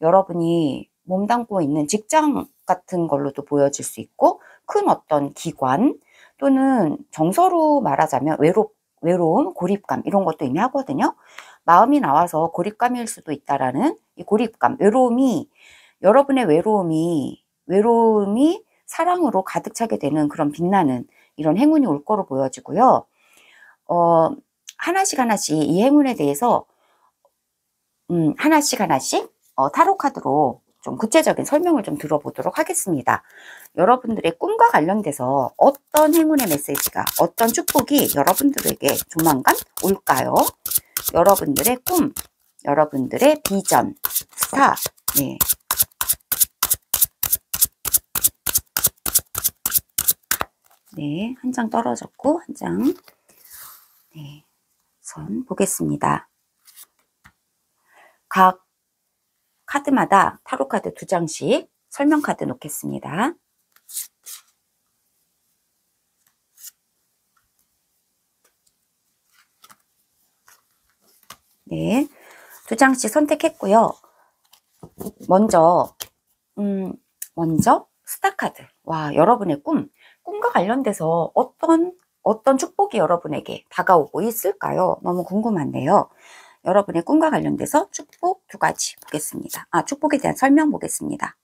여러분이 몸담고 있는 직장 같은 걸로도 보여질 수 있고, 큰 어떤 기관, 또는 정서로 말하자면 외로움, 고립감, 이런 것도 의미하거든요. 마음이 나와서 고립감일 수도 있다라는 이 고립감, 여러분의 외로움이 사랑으로 가득 차게 되는 그런 빛나는 이런 행운이 올 거로 보여지고요. 하나씩 이 행운에 대해서 하나씩 타로 카드로 좀 구체적인 설명을 좀 들어보도록 하겠습니다. 여러분들의 꿈과 관련돼서 어떤 행운의 메시지가, 어떤 축복이 여러분들에게 조만간 올까요? 여러분들의 꿈, 여러분들의 비전, 스타, 네. 네, 한 장 떨어졌고, 한 장, 네, 선 보겠습니다. 각 카드마다 타로 카드 2장씩 설명 카드 놓겠습니다. 네, 2장씩 선택했고요. 먼저 스타카드. 와, 여러분의 꿈과 관련돼서 어떤 축복이 여러분에게 다가오고 있을까요? 너무 궁금한데요. 여러분의 꿈과 관련돼서 축복 2가지 보겠습니다. 축복에 대한 설명 보겠습니다.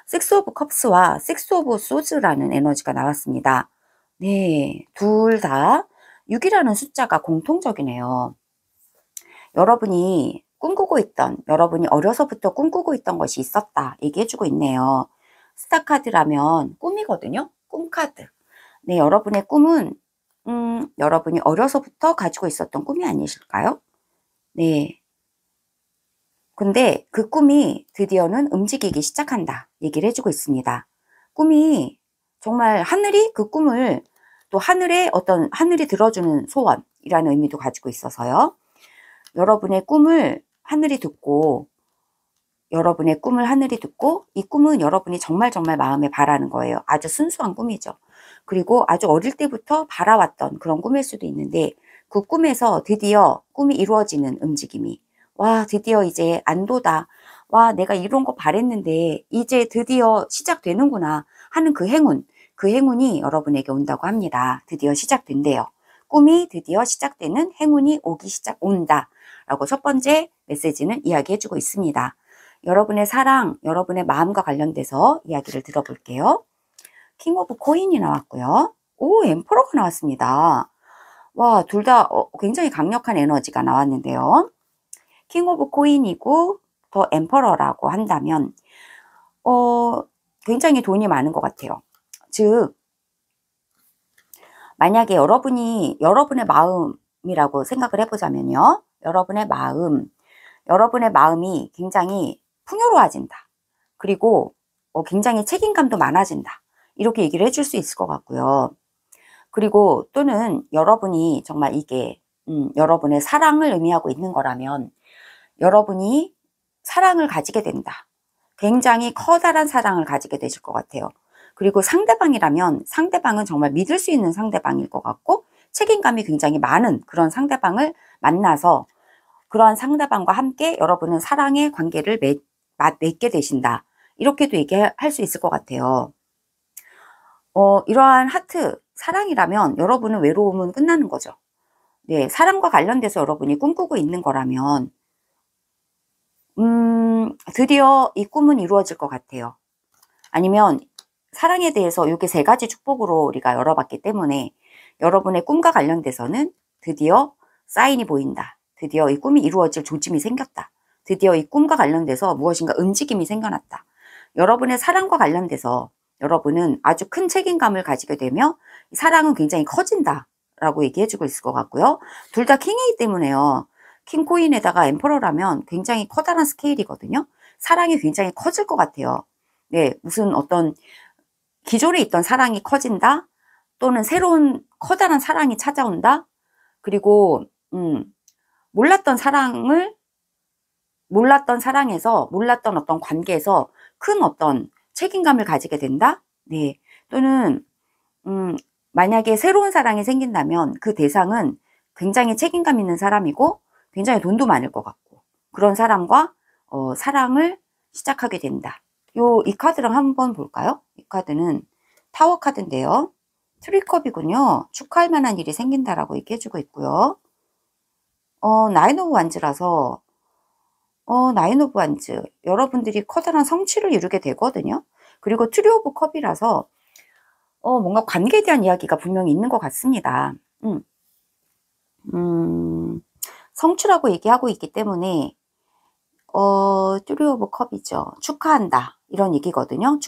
식스 오브 컵스와 식스 오브 소즈라는 에너지가 나왔습니다. 네, 둘 다 6이라는 숫자가 공통적이네요. 여러분이 어려서부터 꿈꾸고 있던 것이 있었다 얘기해주고 있네요. 스타카드라면 꿈이거든요. 꿈카드. 네, 여러분의 꿈은 여러분이 어려서부터 가지고 있었던 꿈이 아니실까요? 네. 근데 그 꿈이 드디어는 움직이기 시작한다 얘기를 해주고 있습니다. 꿈이 정말 하늘이 그 꿈을 또 하늘이 들어주는 소원이라는 의미도 가지고 있어서요. 여러분의 꿈을 하늘이 듣고 이 꿈은 여러분이 정말 마음에 바라는 거예요. 아주 순수한 꿈이죠. 그리고 아주 어릴 때부터 바라왔던 그런 꿈일 수도 있는데 그 꿈에서 드디어 꿈이 이루어지는 움직임이, 와, 드디어 이제 안도다. 와, 내가 이런 거 바랬는데 이제 드디어 시작되는구나 하는 그 행운이 여러분에게 온다고 합니다. 드디어 시작된대요. 꿈이 드디어 시작되는 행운이 온다 라고 첫 번째 메시지는 이야기해주고 있습니다. 여러분의 사랑, 여러분의 마음과 관련돼서 이야기를 들어볼게요. 킹 오브 코인이 나왔고요. 오, 엠퍼러가 나왔습니다. 와, 둘 다 굉장히 강력한 에너지가 나왔는데요. 킹 오브 코인이고 더 엠퍼러라고 한다면 굉장히 돈이 많은 것 같아요. 즉, 만약에 여러분의 마음이라고 생각을 해보자면요. 여러분의 마음이 굉장히 풍요로워진다. 그리고 굉장히 책임감도 많아진다. 이렇게 얘기를 해줄 수 있을 것 같고요. 그리고 또는 여러분이 정말 이게 여러분의 사랑을 의미하고 있는 거라면 여러분이 사랑을 가지게 된다. 굉장히 커다란 사랑을 가지게 되실 것 같아요. 그리고 상대방이라면 상대방은 정말 믿을 수 있는 상대방일 것 같고 책임감이 굉장히 많은 그런 상대방을 만나서 그러한 상대방과 함께 여러분은 사랑의 관계를 맺게 되신다. 이렇게도 얘기할 수 있을 것 같아요. 이러한 하트, 사랑이라면 여러분은 외로움은 끝나는 거죠. 네, 사랑과 관련돼서 여러분이 꿈꾸고 있는 거라면 드디어 이 꿈은 이루어질 것 같아요. 아니면 사랑에 대해서 이렇게 3가지 축복으로 우리가 열어봤기 때문에 여러분의 꿈과 관련돼서는 드디어 사인이 보인다. 드디어 이 꿈이 이루어질 조짐이 생겼다. 드디어 이 꿈과 관련돼서 무엇인가 움직임이 생겨났다. 여러분의 사랑과 관련돼서 여러분은 아주 큰 책임감을 가지게 되며 사랑은 굉장히 커진다 라고 얘기해주고 있을 것 같고요. 둘 다 킹이기 때문에요. 킹코인에다가 엠퍼러라면 굉장히 커다란 스케일이거든요. 사랑이 굉장히 커질 것 같아요. 네, 무슨 어떤 기존에 있던 사랑이 커진다, 또는 새로운 커다란 사랑이 찾아온다, 그리고 몰랐던 사랑에서, 몰랐던 어떤 관계에서 큰 어떤 책임감을 가지게 된다. 네, 또는 만약에 새로운 사랑이 생긴다면 그 대상은 굉장히 책임감 있는 사람이고 굉장히 돈도 많을 것 같고 그런 사람과 사랑을 시작하게 된다. 이 카드랑 한번 볼까요? 이 카드는 타워 카드인데요. 트리컵이군요. 축하할 만한 일이 생긴다라고 얘기해주고 있고요. 나인 오브 완즈라서 나인 오브 완즈, 여러분들이 커다란 성취를 이루게 되거든요. 그리고 트리 오브 컵이라서 뭔가 관계에 대한 이야기가 분명히 있는 것 같습니다. 성취라고 얘기하고 있기 때문에 트리 오브 컵이죠. 축하한다 이런 얘기거든요.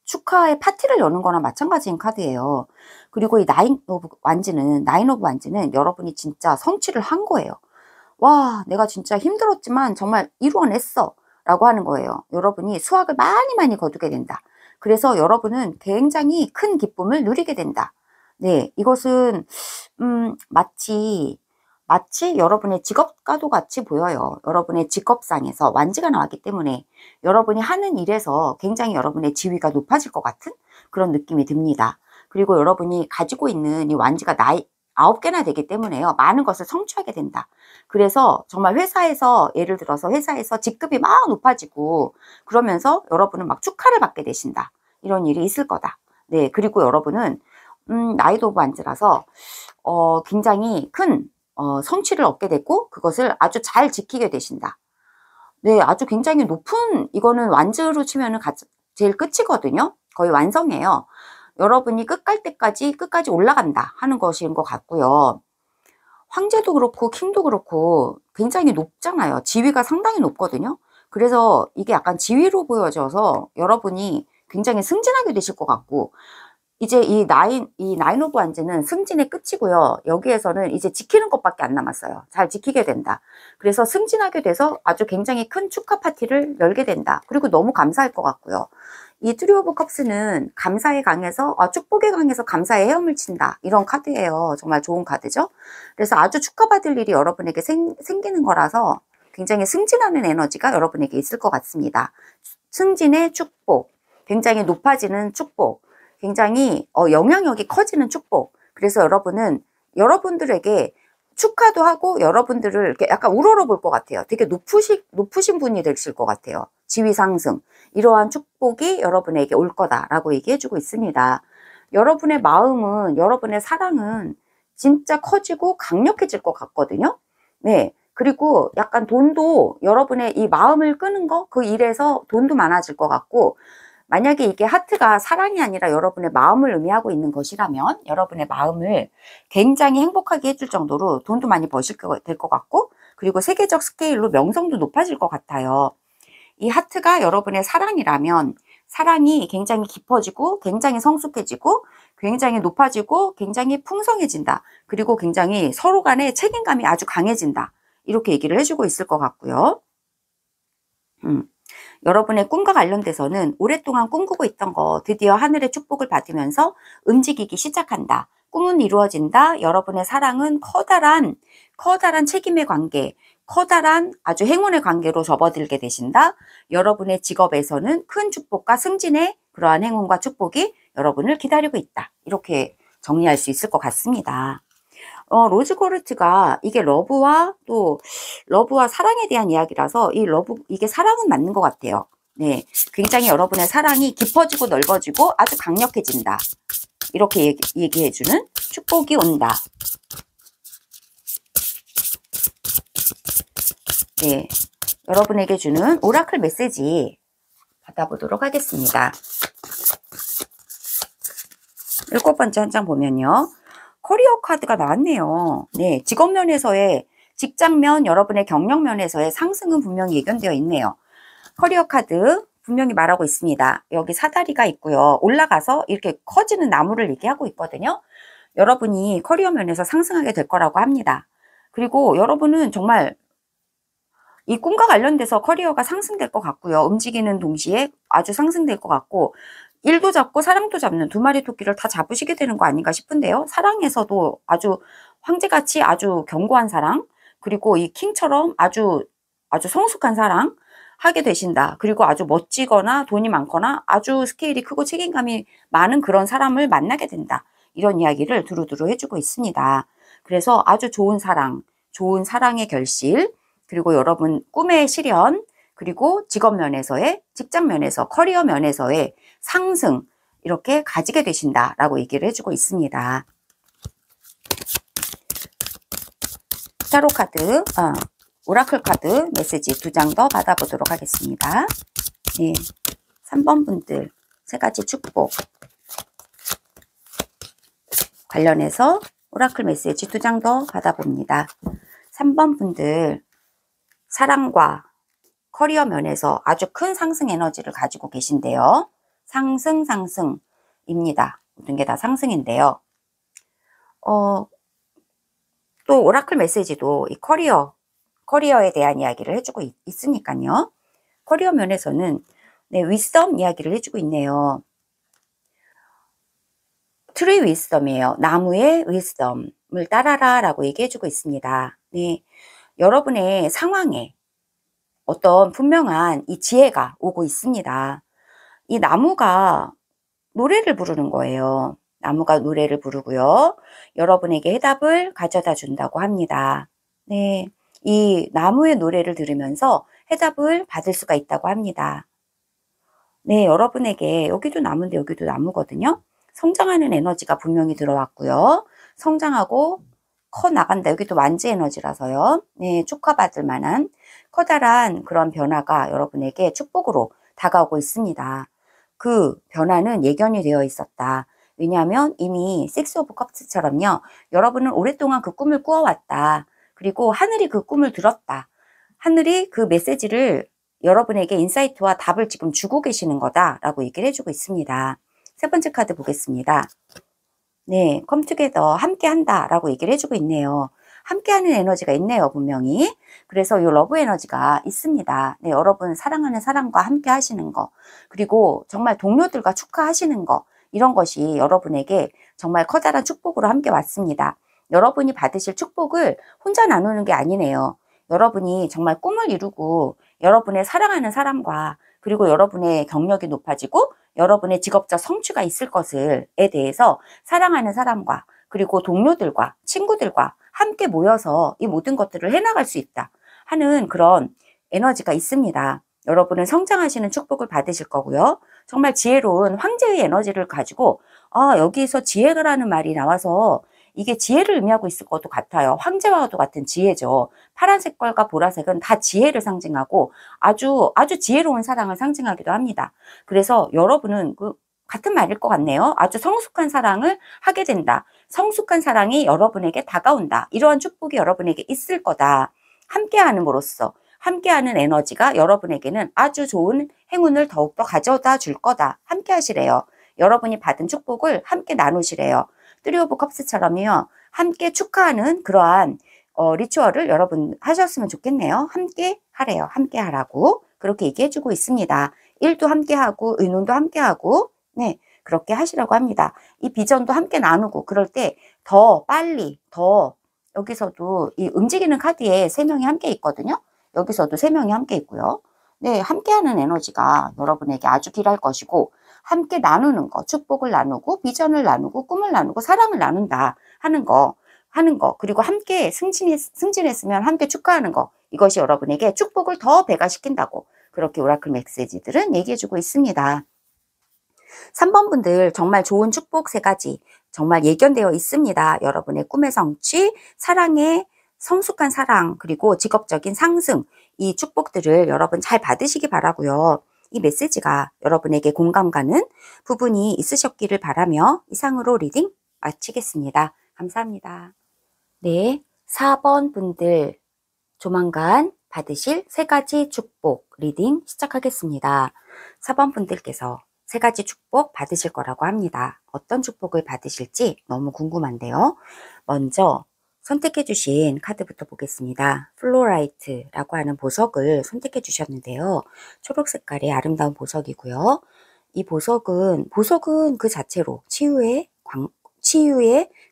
축하의 파티를 여는 거나 마찬가지인 카드예요. 그리고 이 나인 오브 완즈는 여러분이 진짜 성취를 한 거예요. 와, 내가 진짜 힘들었지만 정말 이루어냈어 라고 하는 거예요. 여러분이 수확을 많이 거두게 된다. 그래서 여러분은 굉장히 큰 기쁨을 누리게 된다. 네, 이것은 마치 여러분의 직업과도 같이 보여요. 여러분의 직업상에서 완지가 나왔기 때문에 여러분이 하는 일에서 굉장히 여러분의 지위가 높아질 것 같은 그런 느낌이 듭니다. 그리고 여러분이 가지고 있는 이 완지가 9개나 되기 때문에요. 많은 것을 성취하게 된다. 그래서 정말 회사에서 예를 들어서 회사에서 직급이 막 높아지고 그러면서 여러분은 막 축하를 받게 되신다. 이런 일이 있을 거다. 네, 그리고 여러분은 나이트 오브 완즈라서 굉장히 큰 성취를 얻게 되고 그것을 아주 잘 지키게 되신다. 네, 아주 굉장히 높은, 이거는 완즈로 치면은 제일 끝이거든요. 거의 완성이에요. 여러분이 끝 갈 때까지 끝까지 올라간다 하는 것인 것 같고요. 황제도 그렇고 킹도 그렇고 굉장히 높잖아요. 지위가 상당히 높거든요. 그래서 이게 약간 지위로 보여져서 여러분이 굉장히 승진하게 되실 것 같고, 이제 이 나인 오브 완즈는 승진의 끝이고요. 여기에서는 이제 지키는 것밖에 안 남았어요. 잘 지키게 된다. 그래서 승진하게 돼서 아주 굉장히 큰 축하 파티를 열게 된다. 그리고 너무 감사할 것 같고요. 이 트리 오브 컵스는 감사에 강해서 축복에 강해서 감사의 헤엄을 친다. 이런 카드예요. 정말 좋은 카드죠. 그래서 아주 축하받을 일이 여러분에게 생기는 거라서 굉장히 승진하는 에너지가 여러분에게 있을 것 같습니다. 승진의 축복, 굉장히 높아지는 축복, 굉장히 영향력이 커지는 축복. 그래서 여러분은 여러분들에게 축하도 하고 여러분들을 이렇게 약간 우러러 볼 것 같아요. 되게 높으신 분이 되실 것 같아요. 지위 상승. 이러한 축복이 여러분에게 올 거다라고 얘기해주고 있습니다. 여러분의 마음은, 여러분의 사랑은 진짜 커지고 강력해질 것 같거든요. 네. 그리고 약간 돈도 여러분의 이 마음을 끄는 거, 그 일에서 돈도 많아질 것 같고, 만약에 이게 하트가 사랑이 아니라 여러분의 마음을 의미하고 있는 것이라면 여러분의 마음을 굉장히 행복하게 해줄 정도로 돈도 많이 버실 될 것 같고, 그리고 세계적 스케일로 명성도 높아질 것 같아요. 이 하트가 여러분의 사랑이라면 사랑이 굉장히 깊어지고 굉장히 성숙해지고 굉장히 높아지고 굉장히 풍성해진다. 그리고 굉장히 서로 간의 책임감이 아주 강해진다. 이렇게 얘기를 해주고 있을 것 같고요. 여러분의 꿈과 관련돼서는 오랫동안 꿈꾸고 있던 거 드디어 하늘의 축복을 받으면서 움직이기 시작한다. 꿈은 이루어진다. 여러분의 사랑은 커다란 책임의 관계, 커다란 아주 행운의 관계로 접어들게 되신다. 여러분의 직업에서는 큰 축복과 승진의 그러한 행운과 축복이 여러분을 기다리고 있다. 이렇게 정리할 수 있을 것 같습니다. 로즈 고르트가 이게 러브와 사랑에 대한 이야기라서 이게 사랑은 맞는 것 같아요. 네. 굉장히 여러분의 사랑이 깊어지고 넓어지고 아주 강력해진다. 이렇게 얘기해주는 축복이 온다. 네. 여러분에게 주는 오라클 메시지 받아보도록 하겠습니다. 7번째 한 장 보면요. 커리어 카드가 나왔네요. 네, 직업면에서의 직장면, 여러분의 경력면에서의 상승은 분명히 예견되어 있네요. 커리어 카드 분명히 말하고 있습니다. 여기 사다리가 있고요. 올라가서 이렇게 커지는 나무를 얘기하고 있거든요. 여러분이 커리어 면에서 상승하게 될 거라고 합니다. 그리고 여러분은 정말 이 꿈과 관련돼서 커리어가 상승될 것 같고요. 움직이는 동시에 아주 상승될 것 같고, 일도 잡고 사랑도 잡는 두 마리 토끼를 다 잡으시게 되는 거 아닌가 싶은데요. 사랑에서도 아주 황제같이 아주 견고한 사랑, 그리고 이 킹처럼 아주 성숙한 사랑 하게 되신다. 그리고 아주 멋지거나 돈이 많거나 아주 스케일이 크고 책임감이 많은 그런 사람을 만나게 된다. 이런 이야기를 두루두루 해주고 있습니다. 그래서 아주 좋은 사랑, 좋은 사랑의 결실, 그리고 여러분 꿈의 실현, 그리고 직업 면에서의, 직장 면에서, 커리어 면에서의 상승, 이렇게 가지게 되신다라고 얘기를 해주고 있습니다. 타로 카드, 오라클 카드 메시지 2장 더 받아보도록 하겠습니다. 네, 3번 분들 3가지 축복 관련해서 오라클 메시지 2장 더 받아봅니다. 3번 분들 사랑과 커리어 면에서 아주 큰 상승 에너지를 가지고 계신데요. 상승입니다. 모든 게 다 상승인데요. 또 오라클 메시지도 이 커리어에 대한 이야기를 해주고 있으니까요. 커리어 면에서는 네, 위스덤 이야기를 해주고 있네요. 트리 위스덤이에요. 나무의 위스덤을 따라라 라고 얘기해주고 있습니다. 네, 여러분의 상황에 어떤 분명한 이 지혜가 오고 있습니다. 이 나무가 노래를 부르는 거예요. 나무가 노래를 부르고요. 여러분에게 해답을 가져다 준다고 합니다. 네, 이 나무의 노래를 들으면서 해답을 받을 수가 있다고 합니다. 네, 여러분에게 여기도 나무인데 여기도 나무거든요. 성장하는 에너지가 분명히 들어왔고요. 성장하고 커 나간다. 여기도 완지 에너지라서요. 네, 축하받을 만한 커다란 그런 변화가 여러분에게 축복으로 다가오고 있습니다. 그 변화는 예견이 되어 있었다. 왜냐하면 이미 식스 오브 컵스처럼요. 여러분은 오랫동안 그 꿈을 꾸어왔다. 그리고 하늘이 그 꿈을 들었다. 하늘이 그 메시지를 여러분에게 인사이트와 답을 지금 주고 계시는 거다라고 얘기를 해주고 있습니다. 세 번째 카드 보겠습니다. 네, come together, 함께 한다라고 얘기를 해주고 있네요. 함께하는 에너지가 있네요, 분명히. 그래서 이 러브 에너지가 있습니다. 네, 여러분 사랑하는 사람과 함께 하시는 거, 그리고 정말 동료들과 축하하시는 거, 이런 것이 여러분에게 정말 커다란 축복으로 함께 왔습니다. 여러분이 받으실 축복을 혼자 나누는 게 아니네요. 여러분이 정말 꿈을 이루고 여러분의 사랑하는 사람과, 그리고 여러분의 경력이 높아지고 여러분의 직업적 성취가 있을 것을에 대해서 사랑하는 사람과, 그리고 동료들과 친구들과 함께 모여서 이 모든 것들을 해나갈 수 있다 하는 그런 에너지가 있습니다. 여러분은 성장하시는 축복을 받으실 거고요. 정말 지혜로운 황제의 에너지를 가지고 여기에서 지혜라는 말이 나와서 이게 지혜를 의미하고 있을 것도 같아요. 황제와도 같은 지혜죠. 파란 색깔과 보라색은 다 지혜를 상징하고 아주 지혜로운 사랑을 상징하기도 합니다. 그래서 여러분은 같은 말일 것 같네요. 아주 성숙한 사랑을 하게 된다. 성숙한 사랑이 여러분에게 다가온다. 이러한 축복이 여러분에게 있을 거다. 함께함으로써 함께하는 에너지가 여러분에게는 아주 좋은 행운을 더욱더 가져다 줄 거다. 함께 하시래요. 여러분이 받은 축복을 함께 나누시래요. 쓰리 오브 컵스처럼요. 함께 축하하는 그러한 리추얼을 여러분 하셨으면 좋겠네요. 함께 하래요. 함께 하라고 그렇게 얘기해주고 있습니다. 일도 함께 하고 의논도 함께 하고 네, 그렇게 하시라고 합니다. 이 비전도 함께 나누고 그럴 때 더 빨리 여기서도 이 움직이는 카드에 3명이 함께 있거든요. 여기서도 3명이 함께 있고요. 네, 함께하는 에너지가 여러분에게 아주 길할 것이고 함께 나누는 거, 축복을 나누고 비전을 나누고 꿈을 나누고 사랑을 나눈다 하는 거 그리고 함께 승진했으면 함께 축하하는 거, 이것이 여러분에게 축복을 더 배가시킨다고 그렇게 오라클 메시지들은 얘기해주고 있습니다. 3번 분들 정말 좋은 축복 3가지 정말 예견되어 있습니다. 여러분의 꿈의 성취, 사랑의 성숙한 사랑, 그리고 직업적인 상승, 이 축복들을 여러분 잘 받으시기 바라고요. 이 메시지가 여러분에게 공감 가는 부분이 있으셨기를 바라며 이상으로 리딩 마치겠습니다. 감사합니다. 네, 4번 분들 조만간 받으실 3가지 축복 리딩 시작하겠습니다. 4번 분들께서 3가지 축복 받으실 거라고 합니다. 어떤 축복을 받으실지 너무 궁금한데요. 먼저 선택해 주신 카드부터 보겠습니다. 플로라이트라고 하는 보석을 선택해 주셨는데요. 초록 색깔의 아름다운 보석이고요. 이 보석은 그 자체로 치유의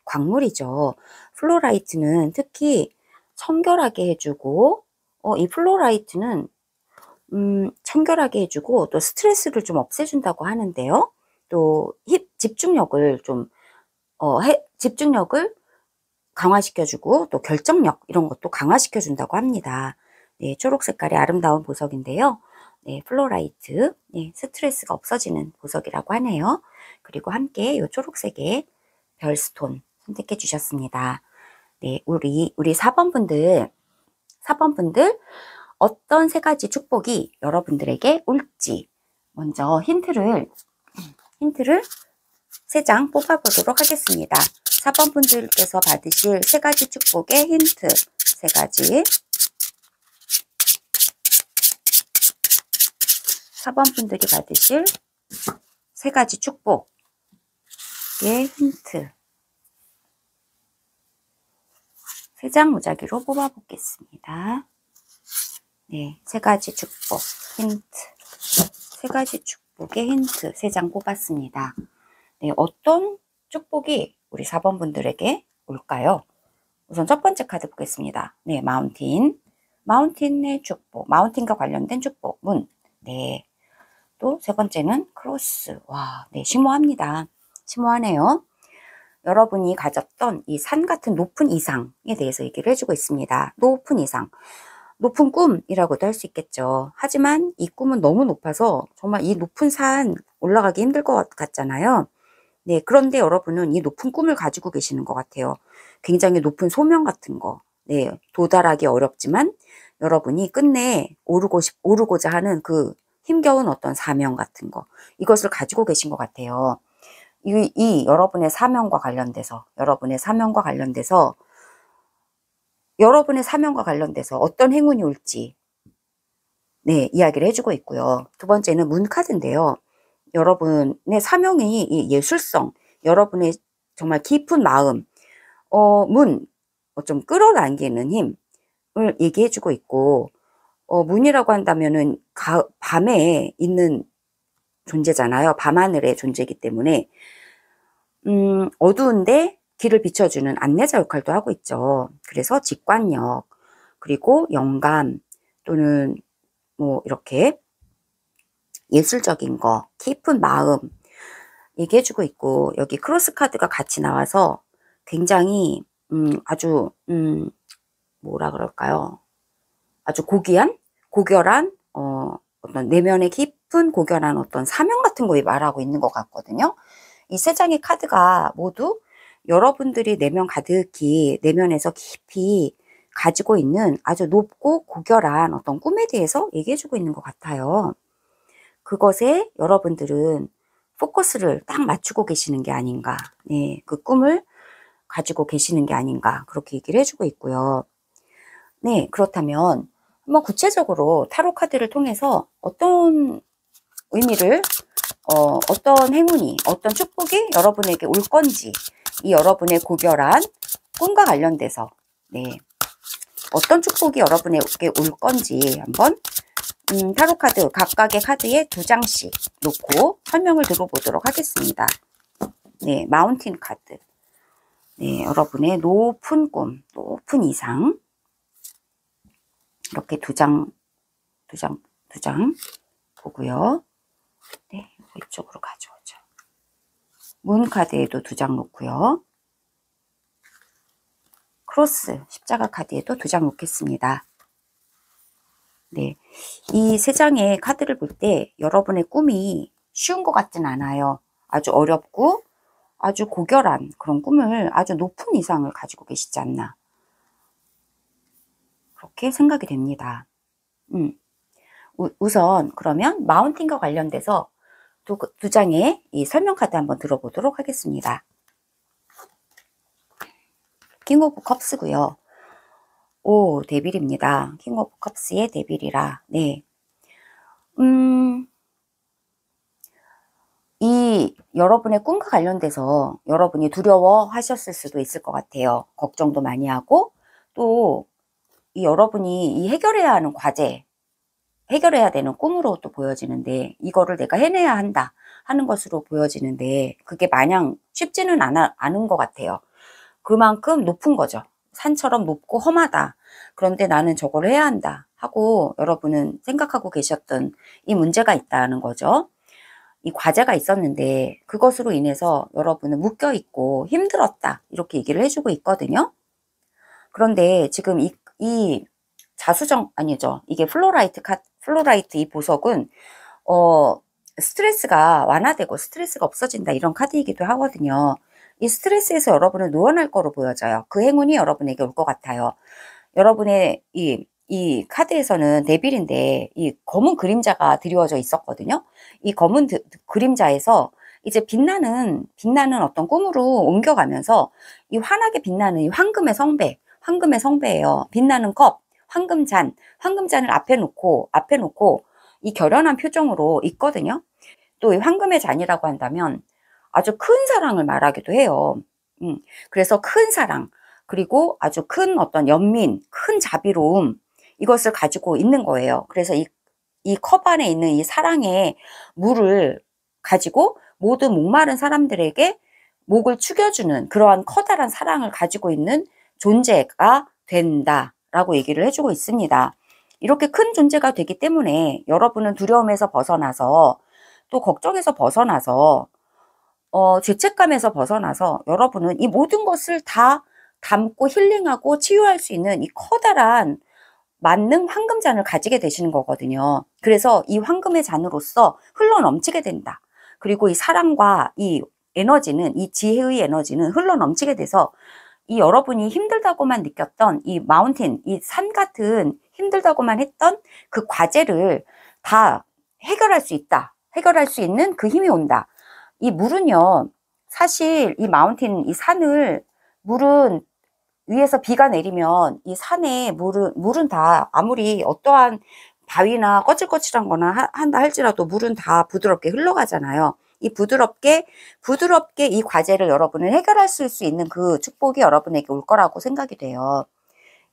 광물이죠. 플로라이트는 특히 청결하게 해주고 이 플로라이트는 청결하게 해주고 또 스트레스를 좀 없애준다고 하는데요. 또 집중력을 집중력을 강화시켜주고 또 결정력 이런 것도 강화시켜준다고 합니다. 네, 초록 색깔의 아름다운 보석인데요. 네, 플로라이트, 네, 스트레스가 없어지는 보석이라고 하네요. 그리고 함께 이 초록색의 별스톤 선택해 주셨습니다. 네, 우리 4번 분들 어떤 3가지 축복이 여러분들에게 올지 먼저 힌트를 3장 뽑아보도록 하겠습니다. 4번 분들께서 받으실 3가지 축복의 힌트 3가지 4번 분들이 받으실 3가지 축복의 힌트 3장 무작위로 뽑아보겠습니다. 네, 3가지 축복 힌트 3가지 축복의 힌트 3장 뽑았습니다. 네, 어떤 축복이 우리 4번 분들에게 올까요? 우선 첫 번째 카드 보겠습니다. 네, 마운틴의 축복, 마운틴과 관련된 축복, 문. 네, 또 3번째는 크로스. 와, 네, 심오합니다. 심오하네요. 여러분이 가졌던 이 산 같은 높은 이상에 대해서 얘기를 해주고 있습니다. 높은 이상. 높은 꿈이라고도 할 수 있겠죠. 하지만 이 꿈은 너무 높아서 정말 이 높은 산 올라가기 힘들 것 같잖아요. 네, 그런데 여러분은 이 높은 꿈을 가지고 계시는 것 같아요. 굉장히 높은 소명 같은 거. 네, 도달하기 어렵지만 여러분이 끝내 오르고자 하는 그 힘겨운 어떤 사명 같은 거. 이것을 가지고 계신 것 같아요. 이 여러분의 사명과 관련돼서 어떤 행운이 올지 네, 이야기를 해주고 있고요. 두 번째는 문 카드인데요. 여러분의 사명이 이 예술성, 여러분의 정말 깊은 마음, 좀 끌어당기는 힘을 얘기해주고 있고, 문이라고 한다면은 밤에 있는 존재잖아요. 밤하늘의 존재이기 때문에 어두운데 길을 비춰주는 안내자 역할도 하고 있죠. 그래서 직관력, 그리고 영감, 또는 뭐 이렇게 예술적인 거, 깊은 마음 얘기해주고 있고, 여기 크로스 카드가 같이 나와서 굉장히 아주 뭐라 그럴까요? 아주 고결한 어떤 내면의 깊은 고결한 어떤 사명 같은 거 말하고 있는 것 같거든요. 이 세 장의 카드가 모두 여러분들이 내면에서 깊이 가지고 있는 아주 높고 고결한 어떤 꿈에 대해서 얘기해주고 있는 것 같아요. 그것에 여러분들은 포커스를 딱 맞추고 계시는 게 아닌가. 네, 그 꿈을 가지고 계시는 게 아닌가. 그렇게 얘기를 해주고 있고요. 네, 그렇다면 한번 구체적으로 타로 카드를 통해서 어떤 의미를, 어떤 행운이, 어떤 축복이 여러분에게 올 건지, 이 여러분의 고결한 꿈과 관련돼서, 네, 어떤 축복이 여러분에게 올 건지 한번 타로 카드, 각각의 카드에 2장씩 놓고 설명을 들어보도록 하겠습니다. 네, 마운틴 카드. 네, 여러분의 높은 꿈, 높은 이상. 이렇게 2장 보고요. 네, 이쪽으로 가져오죠. 문 카드에도 2장 놓고요. 크로스, 십자가 카드에도 2장 놓겠습니다. 네, 이 3장의 카드를 볼 때 여러분의 꿈이 쉬운 것 같진 않아요. 아주 어렵고 아주 고결한 그런 꿈을, 아주 높은 이상을 가지고 계시지 않나, 그렇게 생각이 됩니다. 우선 그러면 마운틴과 관련돼서 두 장의 이 설명 카드 한번 들어보도록 하겠습니다. 킹 오브 컵스고요. 오, 데빌입니다. 킹 오브 컵스의 데빌이라. 네. 이 여러분의 꿈과 관련돼서 여러분이 두려워하셨을 수도 있을 것 같아요. 걱정도 많이 하고, 또 이 여러분이 이 해결해야 하는 과제, 해결해야 되는 꿈으로 또 보여지는데, 이거를 내가 해내야 한다 하는 것으로 보여지는데, 그게 마냥 쉽지는 않은 것 같아요. 그만큼 높은 거죠. 산처럼 높고 험하다. 그런데 나는 저걸 해야 한다 하고 여러분은 생각하고 계셨던 이 문제가 있다는 거죠. 이 과제가 있었는데 그것으로 인해서 여러분은 묶여있고 힘들었다, 이렇게 얘기를 해주고 있거든요. 그런데 지금 이 자수정, 아니죠, 이게 플로라이트 이 보석은 스트레스가 완화되고 스트레스가 없어진다, 이런 카드이기도 하거든요. 이 스트레스에서 여러분은 놓아날 거로 보여져요. 그 행운이 여러분에게 올 것 같아요. 여러분의 이 카드에서는 데빌인데 이 검은 그림자가 드리워져 있었거든요. 이 검은 그림자에서 이제 빛나는 어떤 꿈으로 옮겨가면서 이 환하게 빛나는 이 황금의 성배예요. 빛나는 컵, 황금잔을 앞에 놓고 이 결연한 표정으로 있거든요. 또 이 황금의 잔이라고 한다면 아주 큰 사랑을 말하기도 해요. 그래서 큰 사랑, 그리고 아주 큰 어떤 연민, 큰 자비로움, 이것을 가지고 있는 거예요. 그래서 이 컵 안에 있는 이 사랑의 물을 가지고 모든 목마른 사람들에게 목을 축여주는 그러한 커다란 사랑을 가지고 있는 존재가 된다라고 얘기를 해주고 있습니다. 이렇게 큰 존재가 되기 때문에 여러분은 두려움에서 벗어나서, 또 걱정에서 벗어나서 죄책감에서 벗어나서 여러분은 이 모든 것을 다 담고 힐링하고 치유할 수 있는 이 커다란 만능 황금잔을 가지게 되시는 거거든요. 그래서 이 황금의 잔으로서 흘러넘치게 된다. 그리고 이 사랑과 이 에너지는, 이 지혜의 에너지는 흘러넘치게 돼서 이 여러분이 힘들다고만 느꼈던 이 마운틴, 이 산 같은 힘들다고만 했던 그 과제를 다 해결할 수 있다. 해결할 수 있는 그 힘이 온다. 이 물은요, 사실 이 마운틴, 이 산을, 물은 위에서 비가 내리면 이 산에 물은 다 아무리 어떠한 바위나 거칠거칠한 거나 한다 할지라도 물은 다 부드럽게 흘러가잖아요. 이 부드럽게 이 과제를 여러분은 해결할 수 있는 그 축복이 여러분에게 올 거라고 생각이 돼요.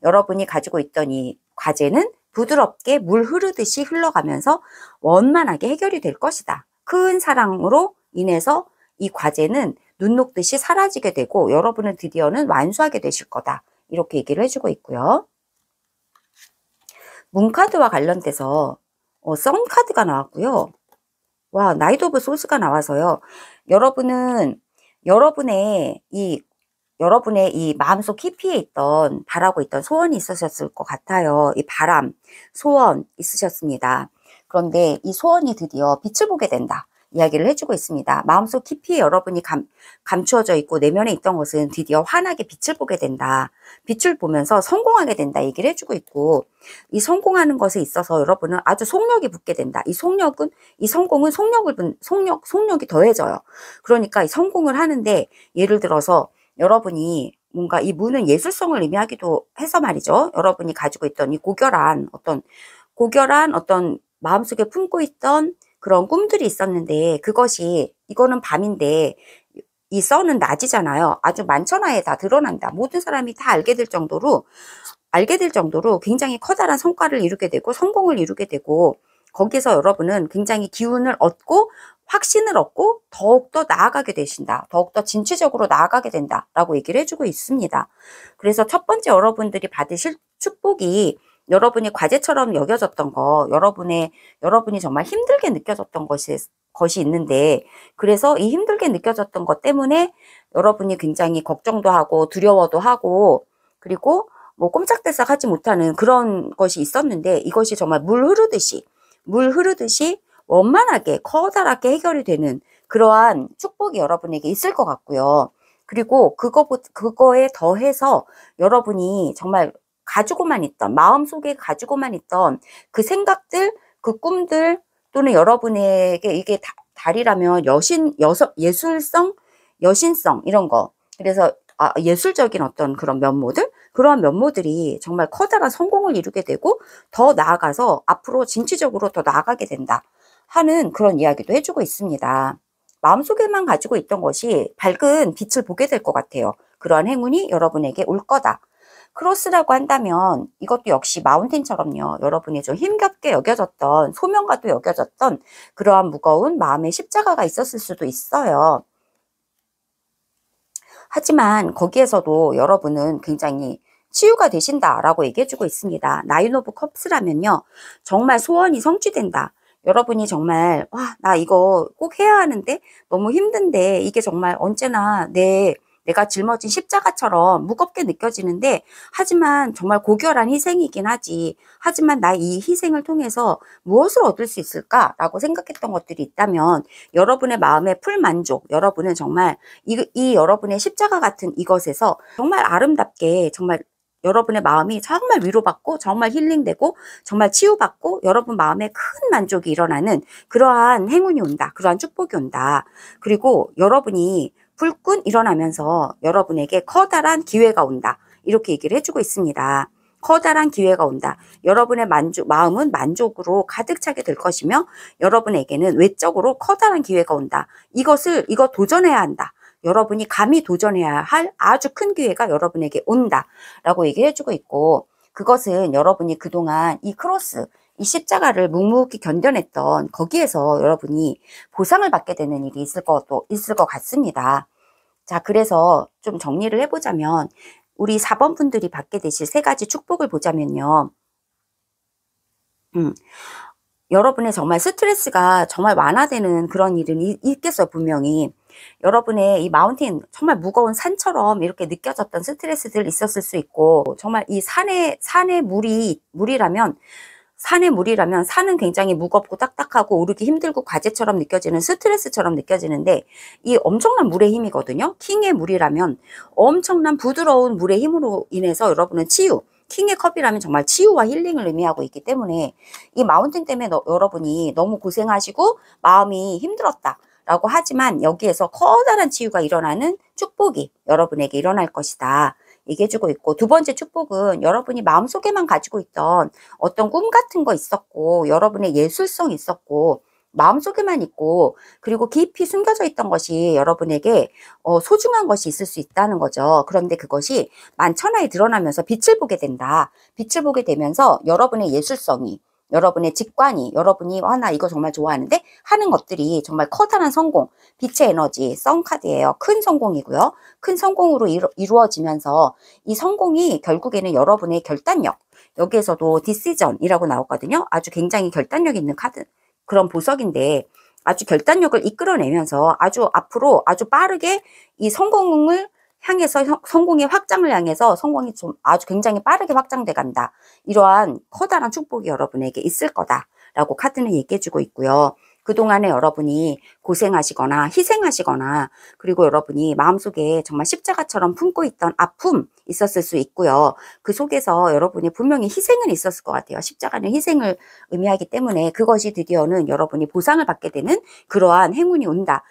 여러분이 가지고 있던 이 과제는 부드럽게 물 흐르듯이 흘러가면서 원만하게 해결이 될 것이다. 큰 사랑으로 인해서 이 과제는 눈 녹듯이 사라지게 되고 여러분은 드디어는 완수하게 되실 거다. 이렇게 얘기를 해주고 있고요. 문카드와 관련돼서 썬카드가 나왔고요. 와, 나이트 오브 소스가 나와서요. 여러분은 여러분의 이 마음속 깊이에 있던 바라고 있던 소원이 있으셨을 것 같아요. 이 바람, 소원 있으셨습니다. 그런데 이 소원이 드디어 빛을 보게 된다. 이야기를 해주고 있습니다. 마음속 깊이에 여러분이 감추어져 있고 내면에 있던 것은 드디어 환하게 빛을 보게 된다. 빛을 보면서 성공하게 된다. 얘기를 해주고 있고, 이 성공하는 것에 있어서 여러분은 아주 속력이 붙게 된다. 이 성공은 속력이 더해져요. 그러니까 이 성공을 하는데, 예를 들어서 여러분이 뭔가 이 무는 예술성을 의미하기도 해서 말이죠. 여러분이 가지고 있던 이 고결한 어떤 마음속에 품고 있던 그런 꿈들이 있었는데, 이거는 밤인데 이 선은 낮이잖아요. 아주 만천하에 다 드러난다. 모든 사람이 다 알게 될 정도로 굉장히 커다란 성과를 이루게 되고 성공을 이루게 되고, 거기서 여러분은 굉장히 기운을 얻고 확신을 얻고 더욱더 나아가게 되신다. 더욱더 진취적으로 나아가게 된다라고 얘기를 해주고 있습니다. 그래서 첫 번째 여러분들이 받으실 축복이 여러분이 과제처럼 여겨졌던 거, 여러분이 정말 힘들게 느껴졌던 것이 있는데, 그래서 이 힘들게 느껴졌던 것 때문에 여러분이 굉장히 걱정도 하고 두려워도 하고, 그리고 뭐 꼼짝달싹 하지 못하는 그런 것이 있었는데, 이것이 정말 물 흐르듯이 원만하게 커다랗게 해결이 되는 그러한 축복이 여러분에게 있을 것 같고요. 그리고 그거에 더해서 여러분이 정말 마음속에 가지고만 있던 그 생각들, 그 꿈들, 또는 여러분에게 이게 달이라면 예술성, 여신성, 이런 거. 그래서 예술적인 어떤 그런 그러한 면모들이 정말 커다란 성공을 이루게 되고 더 나아가서 앞으로 진취적으로 더 나아가게 된다 하는 그런 이야기도 해주고 있습니다. 마음속에만 가지고 있던 것이 밝은 빛을 보게 될 것 같아요. 그러한 행운이 여러분에게 올 거다. 크로스라고 한다면 이것도 역시 마운틴처럼요. 여러분이 좀 힘겹게 여겨졌던, 소명과도 여겨졌던 그러한 무거운 마음의 십자가가 있었을 수도 있어요. 하지만 거기에서도 여러분은 굉장히 치유가 되신다라고 얘기해주고 있습니다. 나인 오브 컵스라면요, 정말 소원이 성취된다. 여러분이 정말 나 이거 꼭 해야 하는데 너무 힘든데 이게 정말 언제나 내가 짊어진 십자가처럼 무겁게 느껴지는데, 하지만 정말 고결한 희생이긴 하지. 하지만 나 이 희생을 통해서 무엇을 얻을 수 있을까라고 생각했던 것들이 있다면, 여러분의 마음의 풀만족, 여러분은 정말 이 여러분의 십자가 같은 이것에서 정말 아름답게, 정말 여러분의 마음이 정말 위로받고 정말 힐링되고 정말 치유받고 여러분 마음에 큰 만족이 일어나는 그러한 행운이 온다. 그러한 축복이 온다. 그리고 여러분이 불끈 일어나면서 여러분에게 커다란 기회가 온다. 이렇게 얘기를 해주고 있습니다. 커다란 기회가 온다. 여러분의 마음은 만족으로 가득 차게 될 것이며, 여러분에게는 외적으로 커다란 기회가 온다. 이거 도전해야 한다. 여러분이 감히 도전해야 할 아주 큰 기회가 여러분에게 온다. 라고 얘기를 해주고 있고, 그것은 여러분이 그동안 이 십자가를 묵묵히 견뎌냈던 거기에서 여러분이 보상을 받게 되는 일이 있을 것 같습니다. 자, 그래서 좀 정리를 해보자면, 우리 4번 분들이 받게 되실 3가지 축복을 보자면요. 여러분의 정말 스트레스가 정말 완화되는 그런 일은 있겠어요, 분명히. 여러분의 이 마운틴, 정말 무거운 산처럼 이렇게 느껴졌던 스트레스들 있었을 수 있고, 정말 이 산의 물이라면, 산은 굉장히 무겁고 딱딱하고 오르기 힘들고 과제처럼 느껴지는, 스트레스처럼 느껴지는데, 이 엄청난 물의 힘이거든요. 킹의 물이라면 엄청난 부드러운 물의 힘으로 인해서 여러분은 치유, 킹의 컵이라면 정말 치유와 힐링을 의미하고 있기 때문에, 이 마운틴 때문에 여러분이 너무 고생하시고 마음이 힘들었다 라고 하지만, 여기에서 커다란 치유가 일어나는 축복이 여러분에게 일어날 것이다 얘기해주고 있고, 두 번째 축복은 여러분이 마음속에만 가지고 있던 어떤 꿈 같은 거 있었고, 여러분의 예술성이 있었고, 마음속에만 있고, 그리고 깊이 숨겨져 있던 것이 여러분에게 소중한 것이 있을 수 있다는 거죠. 그런데 그것이 만천하에 드러나면서 빛을 보게 된다. 빛을 보게 되면서 여러분의 예술성이, 여러분의 직관이, 여러분이 나 이거 정말 좋아하는데 하는 것들이 정말 커다란 성공, 빛의 에너지, 썬카드예요. 큰 성공이고요. 큰 성공으로 이루어지면서 이 성공이 결국에는 여러분의 결단력, 여기에서도 디시전이라고 나오거든요. 아주 굉장히 결단력 있는 카드, 그런 보석인데, 아주 결단력을 이끌어내면서 아주 앞으로 아주 빠르게 이 성공을 향해서, 성공의 확장을 향해서 성공이 좀 아주 굉장히 빠르게 확장돼 간다. 이러한 커다란 축복이 여러분에게 있을 거다라고 카드는 얘기해주고 있고요. 그동안에 여러분이 고생하시거나 희생하시거나, 그리고 여러분이 마음속에 정말 십자가처럼 품고 있던 아픔 있었을 수 있고요. 그 속에서 여러분이 분명히 희생은 있었을 것 같아요. 십자가는 희생을 의미하기 때문에 그것이 드디어는 여러분이 보상을 받게 되는 그러한 행운이 온다.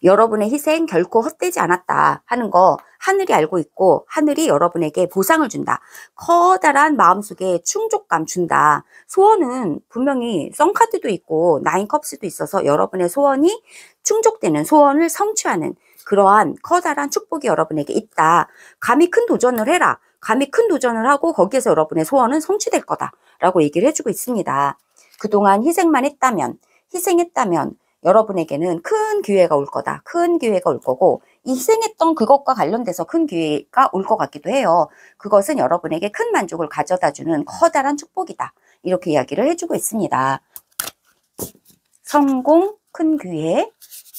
여러분의 희생 결코 헛되지 않았다 하는 거 하늘이 알고 있고, 하늘이 여러분에게 보상을 준다. 커다란 마음속에 충족감 준다. 소원은 분명히 썬카드도 있고 나인컵스도 있어서 여러분의 소원이 충족되는, 소원을 성취하는 그러한 커다란 축복이 여러분에게 있다. 감히 큰 도전을 해라. 감히 큰 도전을 하고 거기에서 여러분의 소원은 성취될 거다 라고 얘기를 해주고 있습니다. 그동안 희생했다면 여러분에게는 큰 기회가 올 거다. 큰 기회가 올 거고, 이 희생했던 그것과 관련돼서 큰 기회가 올 것 같기도 해요. 그것은 여러분에게 큰 만족을 가져다주는 커다란 축복이다. 이렇게 이야기를 해주고 있습니다. 성공, 큰 기회,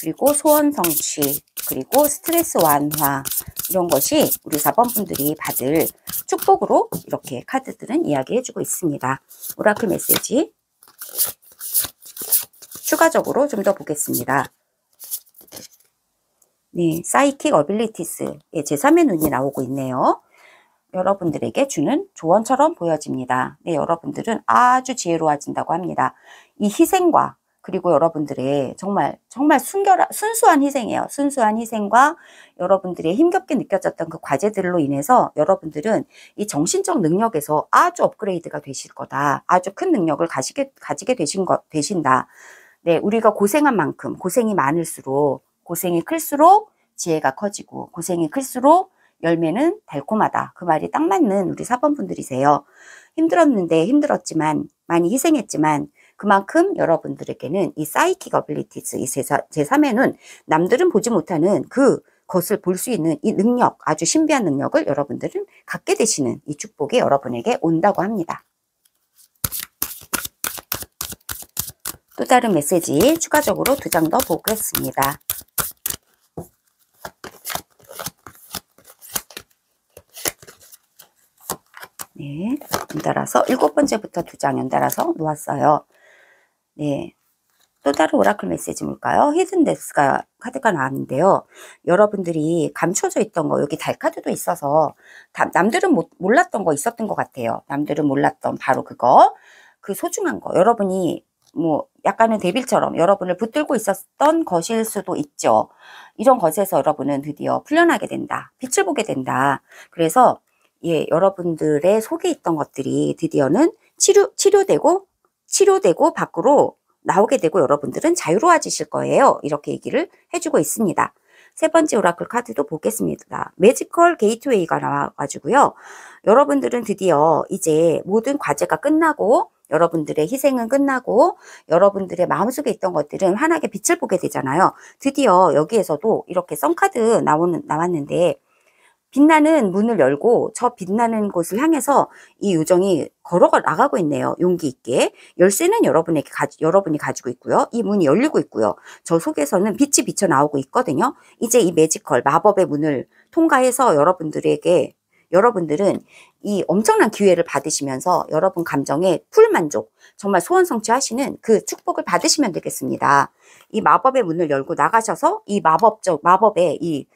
그리고 소원 성취, 그리고 스트레스 완화, 이런 것이 우리 4번 분들이 받을 축복으로 이렇게 카드들은 이야기해주고 있습니다. 오라클 메시지 추가적으로 좀 더 보겠습니다. 네, 사이킥 어빌리티스, 제3의 눈이 나오고 있네요. 여러분들에게 주는 조언처럼 보여집니다. 네, 여러분들은 아주 지혜로워진다고 합니다. 이 희생과, 그리고 여러분들의 정말 순수한 희생이에요. 순수한 희생과 여러분들의 힘겹게 느껴졌던 그 과제들로 인해서 여러분들은 이 정신적 능력에서 아주 업그레이드가 되실 거다. 아주 큰 능력을 가지게 되신다. 네, 우리가 고생한 만큼, 고생이 많을수록, 고생이 클수록 지혜가 커지고, 고생이 클수록 열매는 달콤하다. 그 말이 딱 맞는 우리 4번 분들이세요. 힘들었지만, 많이 희생했지만, 그만큼 여러분들에게는 이 사이킥 어빌리티스, 이 제3의 눈, 남들은 보지 못하는 그것을 볼 수 있는 이 능력, 아주 신비한 능력을 여러분들은 갖게 되시는 이 축복이 여러분에게 온다고 합니다. 또 다른 메시지 추가적으로 2장 더 보겠습니다. 네, 연달아서 7번째부터 2장 연달아서 놓았어요. 네, 또 다른 오라클 메시지 뭘까요? 히든 데스가 카드가 나왔는데요. 여러분들이 감춰져 있던 거, 여기 달 카드도 있어서 남들은 몰랐던 거 있었던 것 같아요. 남들은 몰랐던 바로 그거, 그 소중한 거, 여러분이 약간은 데빌처럼 여러분을 붙들고 있었던 것일 수도 있죠. 이런 것에서 여러분은 드디어 풀려나게 된다. 빛을 보게 된다. 그래서 여러분들의 속에 있던 것들이 드디어는 치료되고 밖으로 나오게 되고 여러분들은 자유로워지실 거예요. 이렇게 얘기를 해주고 있습니다. 세 번째 오라클 카드도 보겠습니다. 매지컬 게이트웨이가 나와가지고요. 여러분들은 드디어 이제 모든 과제가 끝나고, 여러분들의 희생은 끝나고, 여러분들의 마음속에 있던 것들은 환하게 빛을 보게 되잖아요. 드디어 여기에서도 이렇게 썬카드 나왔는데, 빛나는 문을 열고 저 빛나는 곳을 향해서 이 요정이 걸어 나가고 있네요. 용기 있게. 열쇠는 여러분이 가지고 있고요. 이 문이 열리고 있고요. 저 속에서는 빛이 비쳐 나오고 있거든요. 이제 이 매지컬 마법의 문을 통과해서 여러분들은 이 엄청난 기회를 받으시면서 여러분 감정에 풀만족, 정말 소원 성취하시는 그 축복을 받으시면 되겠습니다. 이 마법의 문을 열고 나가셔서 이 마법의 이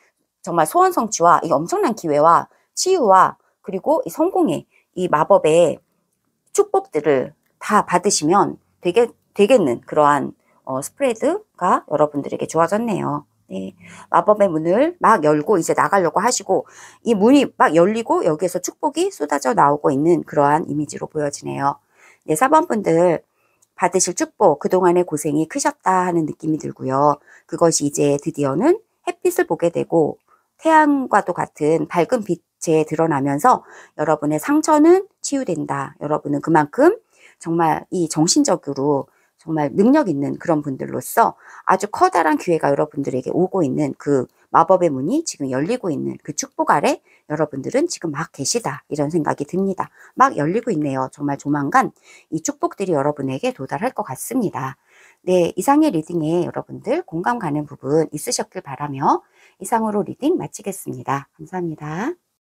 정말 소원 성취와 이 엄청난 기회와 치유와 그리고 이 성공의 이 마법의 축복들을 다 받으시면 되겠는 그러한 스프레드가 여러분들에게 주어졌네요. 네, 마법의 문을 막 열고 이제 나가려고 하시고 이 문이 막 열리고 여기에서 축복이 쏟아져 나오고 있는 그러한 이미지로 보여지네요. 네, 4번 분들 받으실 축복, 그동안의 고생이 크셨다 하는 느낌이 들고요. 그것이 이제 드디어는 햇빛을 보게 되고 태양과도 같은 밝은 빛에 드러나면서 여러분의 상처는 치유된다. 여러분은 그만큼 정말 이 정신적으로 정말 능력 있는 그런 분들로서 아주 커다란 기회가 여러분들에게 오고 있는 그 마법의 문이 지금 열리고 있는 그 축복 아래 여러분들은 지금 막 계시다. 이런 생각이 듭니다. 막 열리고 있네요. 정말 조만간 이 축복들이 여러분에게 도달할 것 같습니다. 네, 이상의 리딩에 여러분들 공감 가는 부분 있으셨길 바라며 이상으로 리딩 마치겠습니다. 감사합니다.